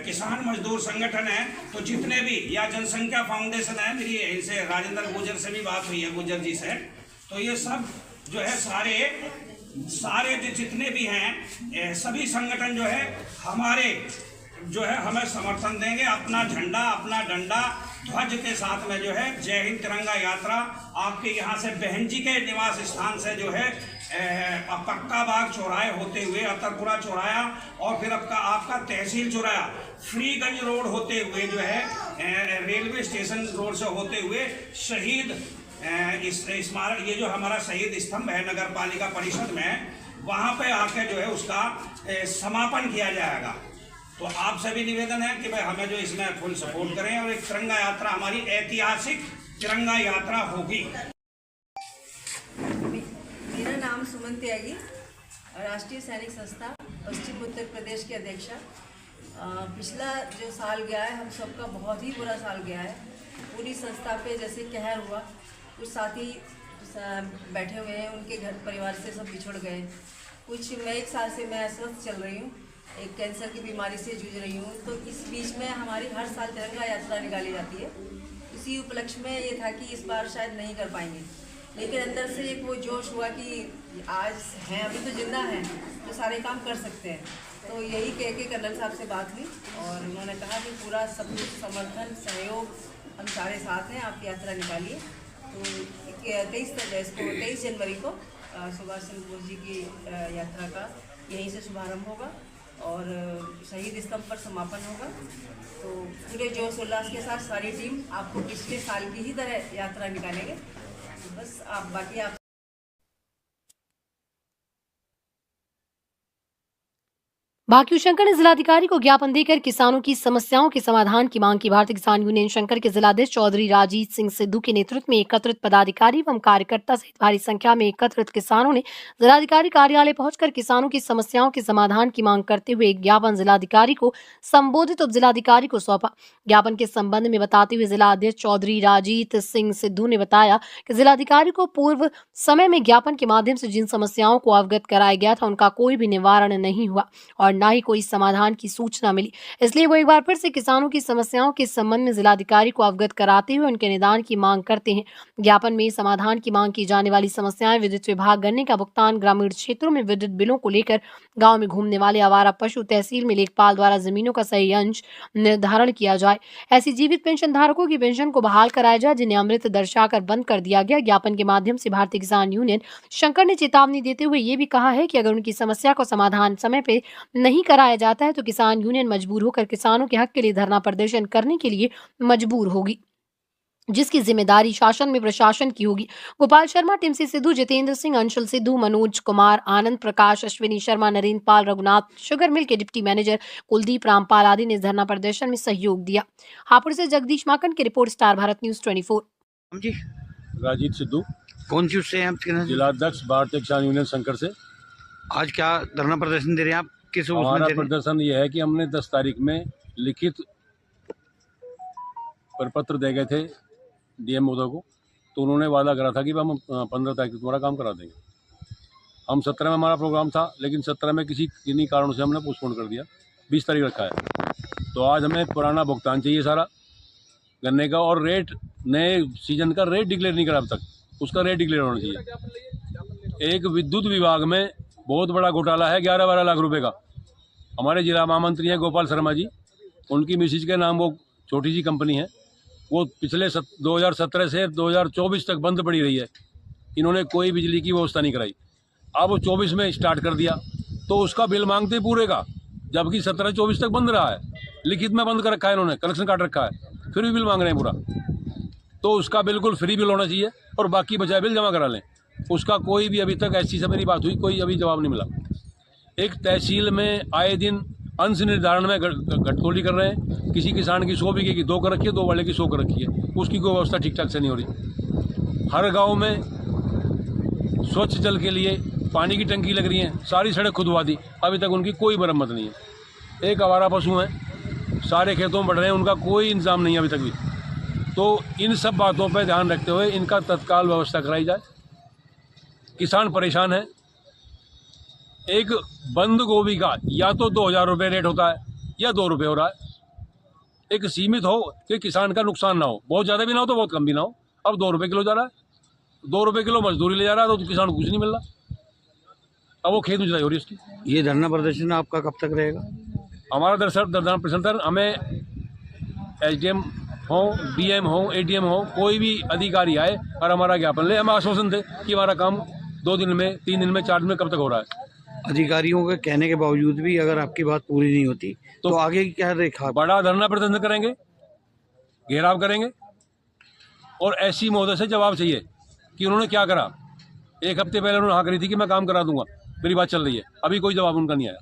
किसान मजदूर संगठन है, तो जितने भी, या जनसंख्या फाउंडेशन है, मेरी इनसे राजेंद्र गुर्जर से भी बात हुई है, गुर्जर जी से, तो ये सब जो है सारे जितने भी हैं सभी संगठन जो है हमारे जो है हमें समर्थन देंगे। अपना झंडा, अपना डंडा, ध्वज के साथ में जो है जय हिंद तिरंगा यात्रा आपके यहाँ से बहन जी के निवास स्थान से जो है पक्का बाग चौराहे होते हुए अतरपुरा चौराया और फिर आपका तहसील चौराया फ्रीगंज रोड होते हुए जो है रेलवे स्टेशन रोड से होते हुए शहीद स्मारक, ये जो हमारा शहीद स्तंभ है नगर पालिका परिषद में, वहाँ पे आके जो है उसका समापन किया जाएगा। तो आप सभी निवेदन है कि भाई हमें जो इसमें फुल सपोर्ट करें और एक तिरंगा यात्रा, हमारी ऐतिहासिक तिरंगा यात्रा होगी। मेरा नाम सुमन त्यागी, राष्ट्रीय सैनिक संस्था पश्चिम उत्तर प्रदेश के अध्यक्षा। पिछला जो साल गया है हम सबका बहुत ही बुरा साल गया है। पूरी संस्था पे जैसे कहर हुआ, कुछ साथी बैठे हुए हैं, उनके घर परिवार से सब बिछड़ गए। कुछ मैं 1 साल से मैं अस्वस्थ चल रही हूँ, एक कैंसर की बीमारी से जूझ रही हूँ। तो इस बीच में हमारी हर साल तिरंगा यात्रा निकाली जाती है। इसी उपलक्ष्य में ये था कि इस बार शायद नहीं कर पाएंगे, लेकिन अंदर से एक वो जोश हुआ कि आज हैं, अभी तो जिंदा हैं तो सारे काम कर सकते हैं। तो यही कह के कर्नल साहब से बात हुई और उन्होंने कहा कि पूरा सब कुछ समर्थन सहयोग हम सारे साथ हैं, आप यात्रा निकालिए। तो 23 जनवरी को सुभाष चंद्र बोस जी की यात्रा का यहीं से शुभारंभ होगा और शहीद स्तंभ पर समापन होगा। तो पूरे जोश उल्लास के साथ सारी टीम आपको पिछले साल की ही तरह यात्रा निकालेंगे। बस आप बाकी आप भाकियू शंकर ने जिलाधिकारी को ज्ञापन देकर किसानों की समस्याओं के समाधान की मांग की। भारतीय किसान यूनियन शंकर के जिलाध्यक्ष चौधरी राजीत सिंह सिद्धू के नेतृत्व में एकत्रित पदाधिकारी एवं कार्यकर्ता सहित भारी संख्या में एकत्रित किसानों ने जिलाधिकारी कार्यालय पहुंचकर किसानों की समस्याओं के समाधान की मांग करते हुए एक ज्ञापन जिलाधिकारी को संबोधित उप जिलाधिकारी को सौंपा। ज्ञापन के संबंध में बताते हुए जिला अध्यक्ष चौधरी राजीत सिंह सिद्धू ने बताया कि जिलाधिकारी को पूर्व समय में ज्ञापन के माध्यम से जिन समस्याओं को अवगत कराया गया था उनका कोई भी निवारण नहीं हुआ और न ही कोई समाधान की सूचना मिली। इसलिए वो एक बार फिर से किसानों की समस्याओं के संबंध में जिलाधिकारी को अवगत कराते हुए उनके निदान की मांग करते हैं। ज्ञापन में समाधान की मांग की जाने वाली समस्याएं विद्युत विभाग गन्ने का भुगतान, ग्रामीण क्षेत्रों में विद्युत बिलों को लेकर, गाँव में घूमने वाले आवारा पशु, तहसील में लेखपाल द्वारा जमीनों का सही अंश निर्धारण किया जाए, ऐसी जीवित पेंशन धारकों की पेंशन को बहाल कराया जाए जिन्हें अमृत दर्शाकर बंद कर दिया गया। ज्ञापन के माध्यम से भारतीय किसान यूनियन शंकर ने चेतावनी देते हुए ये भी कहा है कि अगर उनकी समस्या को समाधान समय पे नहीं कराया जाता है तो किसान यूनियन मजबूर होकर किसानों के हक के लिए धरना प्रदर्शन करने के लिए मजबूर होगी, जिसकी जिम्मेदारी शासन में प्रशासन की होगी। गोपाल शर्मा, टिमसी सिद्धू, जितेंद्र सिंह, अंशुल सिद्धू, मनोज कुमार, आनंद प्रकाश, अश्विनी शर्मा, नरेंद्र पाल, रघुनाथ, शुगर मिल के डिप्टी मैनेजर कुलदीप रामपाल आदि ने धरना प्रदर्शन में सहयोग दिया। हापुड़ से जगदीश माकन की रिपोर्ट, स्टार भारत न्यूज 24। जी राजीत सिद्धू, कौन सी उससे हैं? जिलाध्यक्ष भारतीय किसान यूनियन शंकर से। आज क्या धरना प्रदर्शन दे रहे हैं आप? किस हमारा प्रदर्शन ये है कि हमने 10 तारीख में लिखित प्रपत्र दे गए थे डीएम महोदय को, तो उन्होंने वादा करा था कि हम 15 तारीख तक तुम्हारा काम करा देंगे। हम 17 में हमारा प्रोग्राम था, लेकिन 17 में किन्हीं कारणों से हमने पोस्टपोन कर दिया, 20 तारीख रखा है। तो आज हमें पुराना भुगतान चाहिए सारा गन्ने का, और रेट नए सीजन का रेट डिक्लेयर नहीं करा अब तक, उसका रेट डिक्लेयर होना चाहिए। एक विद्युत विभाग में बहुत बड़ा घोटाला है, 11-12 लाख रुपए का। हमारे जिला महामंत्री हैं गोपाल शर्मा जी, उनकी मिसिज के नाम वो छोटी सी कंपनी है, वो पिछले 2017 से 2024 तक बंद पड़ी रही है। इन्होंने कोई बिजली की व्यवस्था नहीं कराई। अब वो 24 में स्टार्ट कर दिया, तो उसका बिल मांगते पूरे का, जबकि 17-24 तक बंद रहा है। लिखित में बंद कर रखा है इन्होंने, कनेक्शन काट रखा है, फिर भी बिल मांग रहे हैं पूरा। तो उसका बिल्कुल फ्री बिल होना चाहिए और बाकी बचाए बिल जमा करा लें। उसका कोई भी अभी तक, ऐसी से मेरी बात हुई, कोई अभी जवाब नहीं मिला। एक तहसील में आए दिन अंश निर्धारण में घटतोली कर रहे हैं। किसी किसान की 100 बीघे की 2 कर रखी है, 2 वाले की 100 कर रखी है, उसकी कोई व्यवस्था ठीक ठाक से नहीं हो रही। हर गांव में स्वच्छ जल के लिए पानी की टंकी लग रही है, सारी सड़क खुदवा दी, अभी तक उनकी कोई मरम्मत नहीं है। एक आवारा पशु हैं, सारे खेतों में बढ़ रहे हैं, उनका कोई इंतजाम नहीं है अभी तक भी। तो इन सब बातों पर ध्यान रखते हुए इनका तत्काल व्यवस्था कराई जाए। किसान परेशान है। एक बंद गोभी का या तो 2000 रुपये रेट होता है या 2 रुपये हो रहा है। एक सीमित हो कि किसान का नुकसान ना हो, बहुत ज़्यादा भी ना हो तो बहुत कम भी ना हो। अब 2 रुपये किलो जा रहा है, 2 रुपये किलो मजदूरी ले जा रहा है, तो किसान को कुछ नहीं मिल रहा। अब वो खेत में जुताई हो रही है उसकी। ये धरना प्रदर्शन आपका कब तक रहेगा? हमारा धरना प्रदर्शन हमें SDM हो, DM हो, ADM हो, कोई भी अधिकारी आए और हमारा ज्ञापन ले, हमें आश्वासन दे कि हमारा काम 2 दिन में, 3 दिन में, 4 दिन में कब तक हो रहा है? अधिकारियों के कहने के बावजूद भी अगर आपकी बात पूरी नहीं होती तो आगे की क्या रेखा? बड़ा धरना प्रदर्शन करेंगे, घेराव करेंगे और ऐसी महोदय से जवाब चाहिए कि उन्होंने क्या करा। 1 हफ्ते पहले उन्होंने हाँ करी थी कि मैं काम करा दूंगा, मेरी बात चल रही है, अभी कोई जवाब उनका नहीं आया।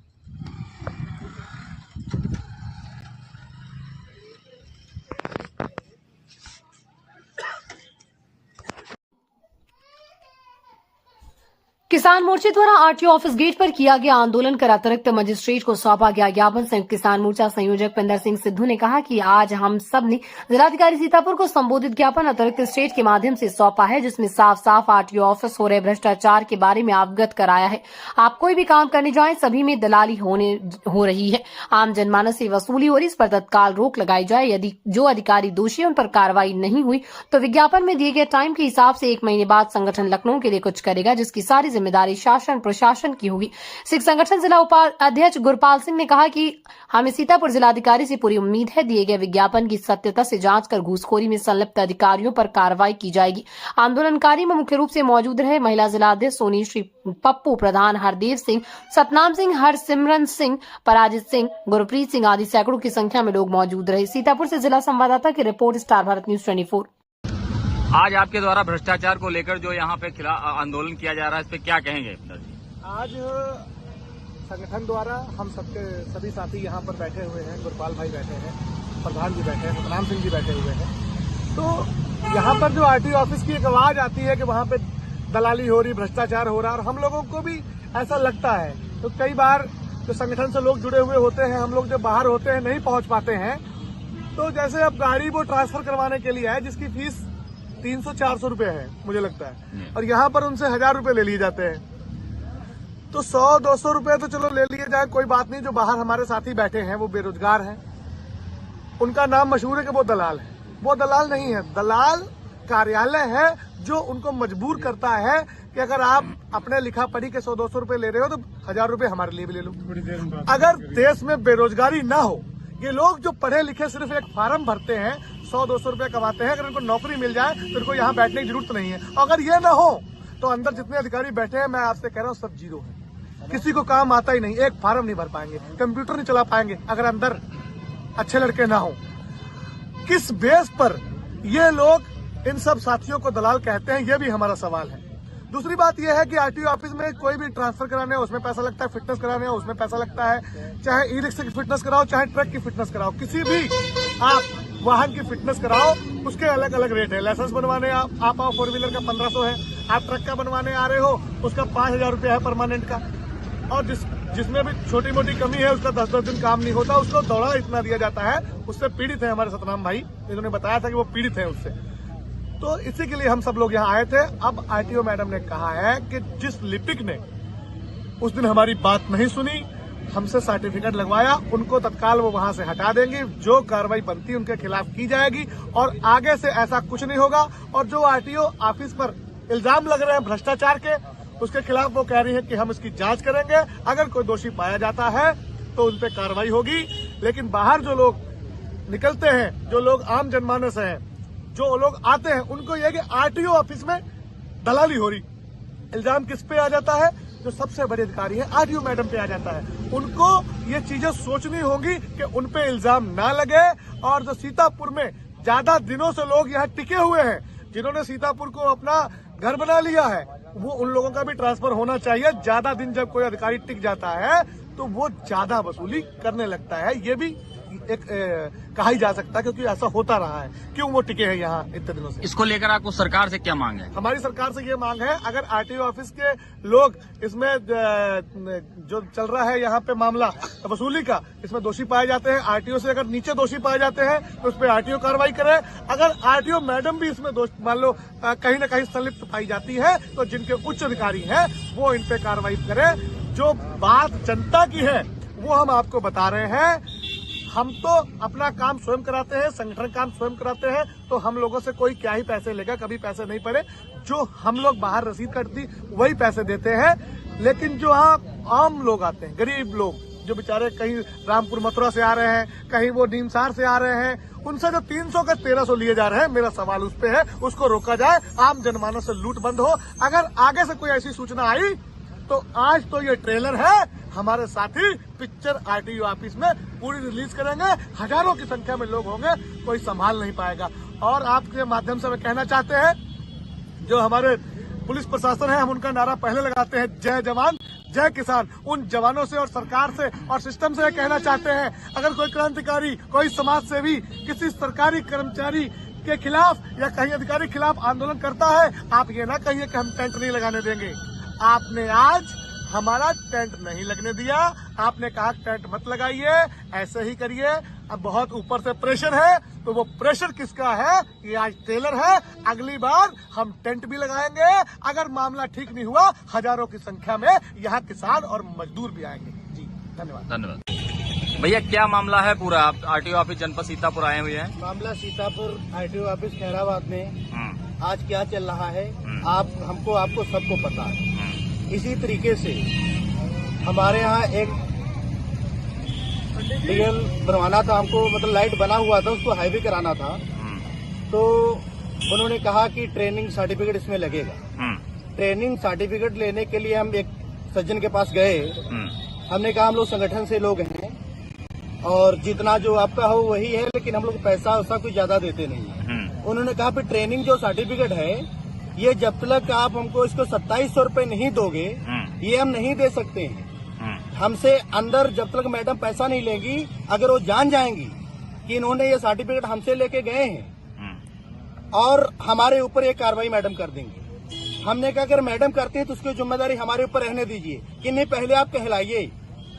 किसान मोर्चे द्वारा आरटीओ ऑफिस गेट पर किया गया आंदोलन कर अतिरिक्त मजिस्ट्रेट को सौंपा गया ज्ञापन। संयुक्त किसान मोर्चा संयोजक पिंदर सिंह सिद्धू ने कहा कि आज हम सब ने जिलाधिकारी सीतापुर को संबोधित ज्ञापन अतिरिक्त स्टेट के माध्यम से सौंपा है, जिसमें साफ साफ आरटीओ ऑफिस हो रहे भ्रष्टाचार के बारे में अवगत कराया है। आप कोई भी काम करने जाएं, सभी में दलाली हो रही है, आम जनमानस से वसूली हो रही, इस पर तत्काल रोक लगाई जाए। यदि जो अधिकारी दोषी उन पर कार्रवाई नहीं हुई तो विज्ञापन में दिए गए टाइम के हिसाब से 1 महीने बाद संगठन लखनऊ के लिए कुछ करेगा, जिसकी सारी जिम्मेदारी शासन प्रशासन की होगी। सिख संगठन जिला उपाध्यक्ष गुरपाल सिंह ने कहा कि हमें सीतापुर जिलाधिकारी से पूरी उम्मीद है, दिए गए विज्ञापन की सत्यता से जांच कर घूसखोरी में संलिप्त अधिकारियों पर कार्रवाई की जाएगी। आंदोलनकारी में मुख्य रूप से मौजूद रहे महिला जिलाध्यक्ष सोनी श्री पप्पू, प्रधान हरदेव सिंह, सतनाम सिंह, हरसिमरन सिंह, पराजित सिंह, गुरप्रीत सिंह आदि सैकड़ों की संख्या में लोग मौजूद रहे। सीतापुर से जिला संवाददाता की रिपोर्ट, स्टार भारत न्यूज 24। आज आपके द्वारा भ्रष्टाचार को लेकर जो यहाँ पे आंदोलन किया जा रहा है, इस पे क्या कहेंगे? आज संगठन द्वारा हम सभी साथी यहाँ पर बैठे हुए हैं, गुरपाल भाई बैठे हैं, प्रधान जी बैठे हैं, सतनाम सिंह जी बैठे हुए हैं। तो यहाँ पर जो आरटीओ ऑफिस की एक आवाज आती है कि वहाँ पे दलाली हो रही, भ्रष्टाचार हो रहा है, और हम लोगों को भी ऐसा लगता है। तो कई बार जो संगठन से लोग जुड़े हुए होते हैं, हम लोग जब बाहर होते हैं, नहीं पहुंच पाते हैं, तो जैसे अब गाड़ी वो ट्रांसफर करवाने के लिए है जिसकी फीस 300-400 रुपए है मुझे लगता है, और यहाँ पर उनसे 1000 रुपए ले लिए जाते हैं। तो 100-200 रुपए तो चलो ले लिए जाए, कोई बात नहीं। जो बाहर हमारे साथी बैठे हैं वो बेरोजगार हैं, उनका नाम मशहूर है कि वो दलाल है। वो दलाल नहीं है, दलाल कार्यालय है जो उनको मजबूर करता है कि अगर आप अपने लिखा पढ़ी के 100-200 रुपए ले रहे हो तो 1000 रुपए हमारे लिए भी ले लो। अगर देश में बेरोजगारी ना हो, ये लोग जो पढ़े लिखे सिर्फ एक फार्म भरते हैं, 100-200 रुपए कमाते हैं, अगर इनको नौकरी मिल जाए तो इनको यहाँ बैठने की जरूरत नहीं है। अगर ये ना हो तो अंदर जितने अधिकारी बैठे हैं, मैं आपसे कह रहा हूँ, सब जीरो है। किसी को काम आता ही नहीं, एक फार्म नहीं भर पाएंगे, कंप्यूटर नहीं चला पाएंगे अगर अंदर अच्छे लड़के ना हो। किस बेस पर ये लोग इन सब साथियों को दलाल कहते हैं, ये भी हमारा सवाल है। दूसरी बात यह है कि आरटीओ ऑफिस में कोई भी ट्रांसफर कराने हो उसमें पैसा लगता है, फिटनेस कराने हो उसमें पैसा लगता है, चाहे ई रिक्शा की फिटनेस कराओ, चाहे ट्रक की फिटनेस कराओ, किसी भी आप वाहन की फिटनेस कराओ, उसके अलग अलग रेट है। लाइसेंस बनवाने आप आओ, 4 व्हीलर का 1500 है, आप ट्रक का बनवाने आ रहे हो उसका 5000 रुपया है परमानेंट का, और जिसमें भी छोटी मोटी कमी है उसका 10-10 दिन काम नहीं होता, उसको दौड़ा इतना दिया जाता है। उससे पीड़ित है हमारे सतनाम भाई, इन्होंने बताया था कि वो पीड़ित है उससे। तो इसी के लिए हम सब लोग यहाँ आए थे। अब आरटीओ मैडम ने कहा है कि जिस लिपिक ने उस दिन हमारी बात नहीं सुनी, हमसे सर्टिफिकेट लगवाया, उनको तत्काल वो वहां से हटा देंगे, जो कार्रवाई बनती है उनके खिलाफ की जाएगी और आगे से ऐसा कुछ नहीं होगा। और जो आरटीओ ऑफिस पर इल्जाम लग रहे हैं भ्रष्टाचार के, उसके खिलाफ वो कह रही है कि हम इसकी जांच करेंगे, अगर कोई दोषी पाया जाता है तो उन पर कार्रवाई होगी। लेकिन बाहर जो लोग निकलते हैं, जो लोग आम जनमानस हैं, जो लोग आते हैं, उनको यह कि आरटीओ ऑफिस में दलाली हो रही, इल्जाम किस पे आ जाता है? जो सबसे बड़े अधिकारी हैं आरटीओ मैडम पे आ जाता है। उनको ये चीजें सोचनी होगी कि उन पे इल्जाम ना लगे। और जो सीतापुर में ज्यादा दिनों से लोग यहाँ टिके हुए हैं, जिन्होंने सीतापुर को अपना घर बना लिया है, वो उन लोगों का भी ट्रांसफर होना चाहिए। ज्यादा दिन जब कोई अधिकारी टिक जाता है तो वो ज्यादा वसूली करने लगता है, ये भी एक कहा ही जा सकता है, क्योंकि ऐसा होता रहा है। क्यों वो टिके हैं यहाँ इतने दिनों से? इसको लेकर आपको सरकार से क्या मांग है? हमारी सरकार से ये मांग है, अगर आरटीओ ऑफिस के लोग इसमें जो चल रहा है यहाँ पे मामला वसूली का, इसमें दोषी पाए जाते हैं, आरटीओ से अगर नीचे दोषी पाए जाते हैं तो उस पर आरटीओ कार्रवाई करे। अगर आरटीओ मैडम भी इसमें मान लो कहीं न कहीं संलिप्त पाई जाती है तो जिनके उच्च अधिकारी हैं वो इन पे कार्रवाई करे। जो बात जनता की है वो हम आपको बता रहे हैं। हम तो अपना काम स्वयं कराते हैं, संगठन काम स्वयं कराते हैं, तो हम लोगों से कोई क्या ही पैसे लेगा, कभी पैसे नहीं पड़े। जो हम लोग बाहर रसीद कटती वही पैसे देते हैं। लेकिन जो आम लोग आते हैं, गरीब लोग जो बेचारे कहीं रामपुर मथुरा से आ रहे हैं, कहीं वो नीमसार से आ रहे हैं, उनसे जो 300 के 1300 लिए जा रहे हैं, मेरा सवाल उस पे है, उसको रोका जाए, आम जनमानस से लूट बंद हो। अगर आगे से कोई ऐसी सूचना आई तो आज तो ये ट्रेलर है, हमारे साथी पिक्चर आरटीओ ऑफिस में पूरी रिलीज करेंगे, हजारों की संख्या में लोग होंगे, कोई संभाल नहीं पाएगा। और आपके माध्यम से मैं कहना चाहते हैं, जो हमारे पुलिस प्रशासन है, हम उनका नारा पहले लगाते हैं, जय जवान जय किसान। उन जवानों से और सरकार से और सिस्टम से कहना चाहते हैं, अगर कोई क्रांतिकारी, कोई समाज सेवी किसी सरकारी कर्मचारी के खिलाफ या कहीं अधिकारी के खिलाफ आंदोलन करता है, आप ये ना कहिए कि हम टेंट नहीं लगाने देंगे। आपने आज हमारा टेंट नहीं लगने दिया, आपने कहा टेंट मत लगाइए, ऐसे ही करिए। अब बहुत ऊपर से प्रेशर है, तो वो प्रेशर किसका है? ये आज ट्रेलर है, अगली बार हम टेंट भी लगाएंगे। अगर मामला ठीक नहीं हुआ, हजारों की संख्या में यहाँ किसान और मजदूर भी आएंगे। जी धन्यवाद। धन्यवाद। भैया क्या मामला है पूरा? आप आरटीओ ऑफिस जनपद सीतापुर आए हुए हैं। मामला सीतापुर आरटीओ ऑफिस खैराबाद में आज क्या चल रहा है, आपको सबको पता है। इसी तरीके से हमारे यहाँ एक डीएल बनवाना था, हमको मतलब लाइट बना हुआ था, उसको हाईवे कराना था। तो उन्होंने कहा कि ट्रेनिंग सर्टिफिकेट इसमें लगेगा। ट्रेनिंग सर्टिफिकेट लेने के लिए हम एक सज्जन के पास गए। हमने कहा हम लोग संगठन से लोग हैं और जितना जो आपका हो वही है, लेकिन हम लोग पैसा वैसा कुछ ज्यादा देते नहीं है। उन्होंने कहा फिर ट्रेनिंग जो सर्टिफिकेट है, ये जब तक आप हमको इसको 2700 रुपए नहीं दोगे, ये हम नहीं दे सकते हैं। हमसे अंदर जब तक मैडम पैसा नहीं लेंगी, अगर वो जान जाएंगी कि इन्होंने ये सर्टिफिकेट हमसे लेके गए हैं और हमारे ऊपर ये कार्रवाई मैडम कर देंगे। हमने कहा अगर मैडम करती है तो उसकी जिम्मेदारी हमारे ऊपर रहने दीजिए कि नहीं, पहले आप कहलाइए।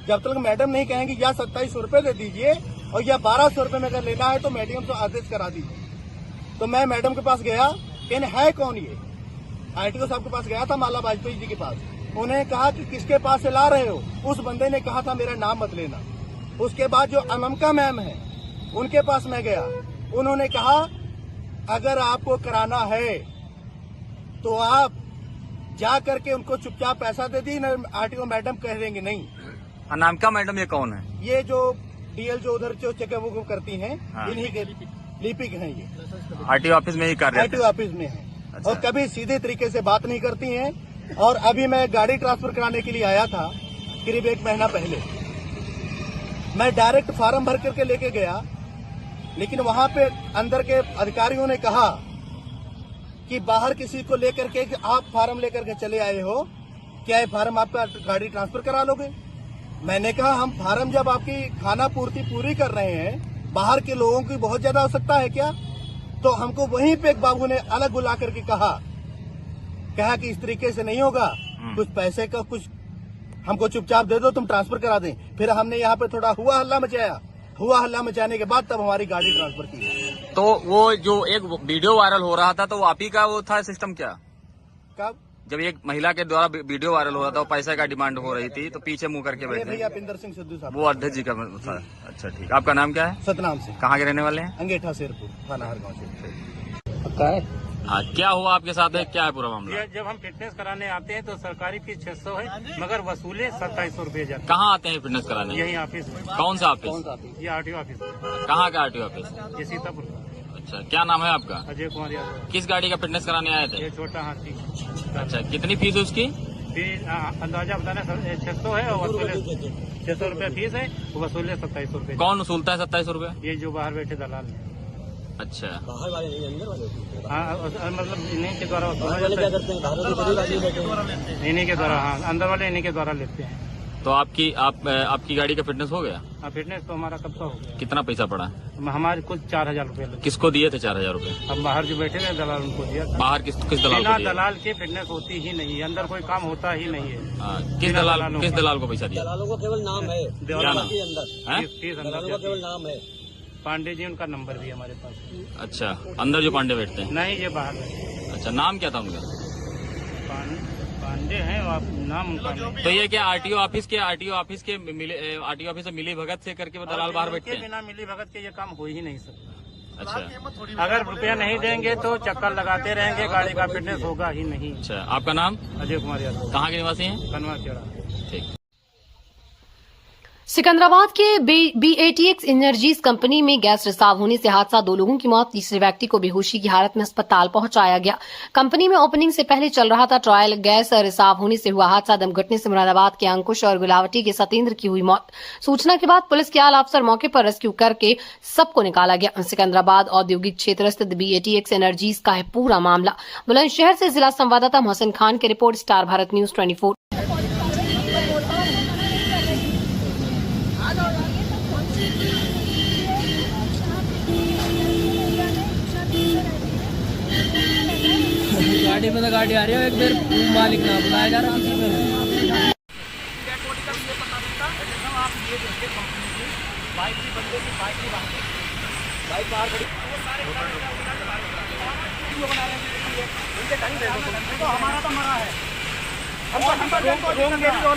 जब तक मैडम नहीं कहेंगी या 2700 रुपए दे दीजिए और या 1200 रुपए में अगर लेना है तो मैडम से आदेश करा दीजिए। तो मैं मैडम के पास गया, कहने है कौन ये? आरटीओ साहब के पास गया था, माला वाजपेयी जी के पास। उन्हें कहा कि किसके पास से ला रहे हो? उस बंदे ने कहा था मेरा नाम मत लेना। उसके बाद जो अनमका मैम है, उनके पास मैं गया, उन्होंने कहा अगर आपको कराना है तो आप जा करके उनको चुपचाप पैसा दे दी, आरटीओ मैडम कह देंगे नहीं। अनामिका मैडम ये कौन है? ये जो डीएल जो उधर जो चेकअप करती हैं, इन्हीं के लिपिक हैं ये। आरटीओ ऑफिस में ही कर रहे हैं। आरटीओ ऑफिस में है। और कभी सीधे तरीके से बात नहीं करती हैं। और अभी मैं गाड़ी ट्रांसफर कराने के लिए आया था करीब 1 महीना पहले, मैं डायरेक्ट फार्म भर करके लेके गया, लेकिन वहां पे अंदर के अधिकारियों ने कहा कि बाहर किसी को लेकर के कि आप फार्म लेकर के चले आए हो, क्या ये फार्म आपका गाड़ी ट्रांसफर करा लोगे? मैंने कहा हम फार्म जब आपकी खाना पूर्ति पूरी कर रहे हैं, बाहर के लोगों की बहुत ज्यादा आवश्यकता है क्या? तो हमको वहीं पे एक बाबू ने अलग बुला करके कहा कि इस तरीके से नहीं होगा, कुछ पैसे का कुछ हमको चुपचाप दे दो, तुम ट्रांसफर करा दें। फिर हमने यहाँ पे थोड़ा हुआ हल्ला मचाया, हुआ हल्ला मचाने के बाद तब हमारी गाड़ी ट्रांसफर की। तो वो जो एक वीडियो वायरल हो रहा था, तो वो आप ही का वो था सिस्टम क्या? कब? जब एक महिला के द्वारा वीडियो वायरल हो रहा था, वो पैसे का डिमांड हो रही थी, तो पीछे मुंह करके बैठे भैया पिंदर सिंह सिद्धू साहब, वो अध्यक्ष जी का था। अच्छा ठीक। आपका नाम क्या है? सतनाम सिंह। कहाँ के रहने वाले हैं? अंगेठा शेरपुर, थाना हरगांव से। हाँ, क्या हुआ आपके साथ है? क्या है पूरा मामला? जब हम फिटनेस कराने आते हैं तो सरकारी फीस 600 है, मगर वसूले 2700 रुपए जाते हैं। कहाँ आते हैं फिटनेस कराने? यही ऑफिस में। कौन सा ऑफिस? ये आरटीओ ऑफिस। कहाँ का आरटीओ ऑफिस? ये सीतापुर। अच्छा, क्या नाम है आपका? अजय कुमार यादव। किस गाड़ी का फिटनेस कराने आए थे? ये छोटा हाथी। अच्छा, कितनी फीस है उसकी? फीस अंदाजा बताना 600 है और वसूले 600 रुपए फीस है, वसूले 2700 रुपए। कौन वसूलता है 2700 रुपए? ये जो बाहर बैठे दलाल है। अच्छा, बाहर वाले नहीं, अंदर वाले। हाँ, मतलब इन्हीं के द्वारा इन्हीं के द्वारा, हाँ अंदर वाले इन्हीं के द्वारा लेते हैं। तो आपकी गाड़ी का फिटनेस हो गया? हाँ, फिटनेस तो हमारा कब का हो गया। कितना पैसा पड़ा? हमारे कुछ 4000 रुपए लगे। किसको दिए थे 4000 रुपए? हम बाहर जो बैठे थे दलाल उनको दिया था। बाहर किस दलाल को दिया? दलाल की फिटनेस होती ही नहीं है, अंदर कोई काम होता ही नहीं है। किस दलाल को पैसा दिया? दलालों को केवल नाम है, क्या नाम? केवल नाम है। पांडे जी उनका नंबर भी हमारे पास। अच्छा, अंदर जो पांडे बैठते हैं? नहीं, ये बाहर है। अच्छा, नाम क्या था उनका? पांडे हैं नाम उनका। तो ये क्या आरटीओ ऑफिस से मिली भगत से करके वो दलाल बाहर बैठते हैं? बिना मिली भगत के ये काम हो ही नहीं सकता। अच्छा, अगर रुपया नहीं देंगे तो चक्कर लगाते रहेंगे, गाड़ी का फिटनेस होगा ही नहीं। अच्छा, आपका नाम? अजय कुमार यादव। कहाँ के निवासी हैं? कनवा खेड़ा। ठीक। सिकंदराबाद के BATX एनर्जीज कंपनी में गैस रिसाव होने से हादसा, 2 लोगों की मौत, तीसरे व्यक्ति को बेहोशी की हालत में अस्पताल पहुंचाया गया। कंपनी में ओपनिंग से पहले चल रहा था ट्रायल, गैस रिसाव होने से हुआ हादसा। दम घुटने से मुरादाबाद के अंकुश और गुलावटी के सतेंद्र की हुई मौत। सूचना के बाद पुलिस के आला अफसर मौके पर रेस्क्यू करके सबको निकाला गया। सिकंदराबाद औद्योगिक क्षेत्र स्थित BATX एनर्जीज का है पूरा मामला। बुलंदशहर से जिला संवाददाता मोहसिन खान की रिपोर्ट, स्टार भारत न्यूज 24। गाड़ी में तो गाड़ी आ रही है, एक देर मालिक ना बुलाया जा रहा है। हमारा तो मरा है, हम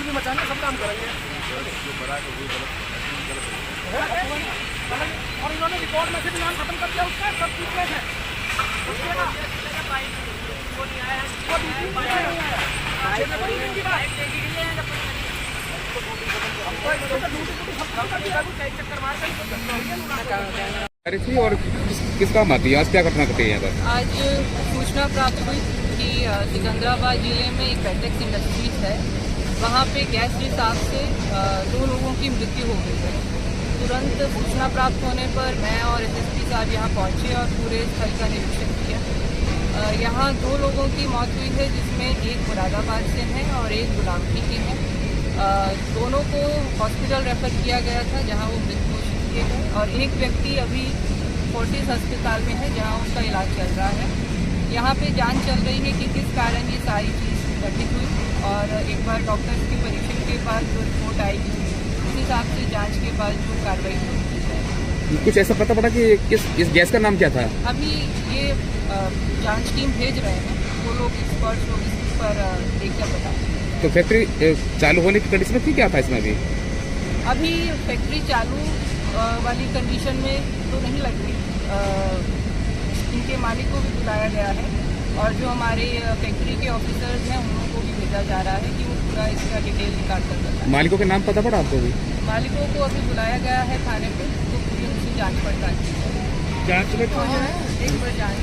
भी मचाने सब काम करेंगे। और इन्होंने रिकॉर्ड में से भी नाम खत्म कर दिया उसका, सब चीज है और किस काम आती है? आज क्या घटना घटी है यहाँ पर? आज सूचना प्राप्त हुई कि सिकंदराबाद जिले में एक बेटेक्स इंडस्ट्रीज है, वहाँ पे गैस रिसाव से 2 लोगों की मृत्यु हो गई है। तुरंत सूचना प्राप्त होने पर मैं और SSP साहब यहाँ पहुँचे और पूरे स्थल का निरीक्षण किया। यहाँ 2 लोगों की मौत हुई है, जिसमें एक मुरादाबाद से है और एक गुलावटी के हैं। दोनों को हॉस्पिटल रेफर किया गया था, जहाँ वो मृत घोषित किए गए, और एक व्यक्ति अभी फोर्टिस अस्पताल में है, जहाँ उसका इलाज चल रहा है। यहाँ पे जांच चल रही है कि किस कारण ये सारी चीज़ घटित हुई, और एक बार डॉक्टर्स के परीक्षण के बाद जो रिपोर्ट आएगी उस हिसाब से जांच के बाद जो कार्रवाई होगी। कुछ ऐसा पता पड़ा कि इस गैस का नाम क्या था? अभी ये जांच टीम भेज रहे हैं, वो लोग एक्सपर्ट लोग इस पर देख कर बताएंगे। तो फैक्ट्री चालू होने की कंडीशन थी क्या था इसमें? अभी फैक्ट्री चालू वाली कंडीशन में तो नहीं लग रही। इनके मालिक को भी बुलाया गया है, और जो हमारे फैक्ट्री के ऑफिसर्स हैं उन लोगों को भी भेजा जा रहा है कि वो पूरा इसका डिटेल निकाल कर बताएं। मालिकों के नाम पता पड़ा आपको भी? मालिकों को अभी बुलाया गया है थाने पे, तो पूरी उनसे जांच पड़ताल की जाएगी। जांच में एक बार जांच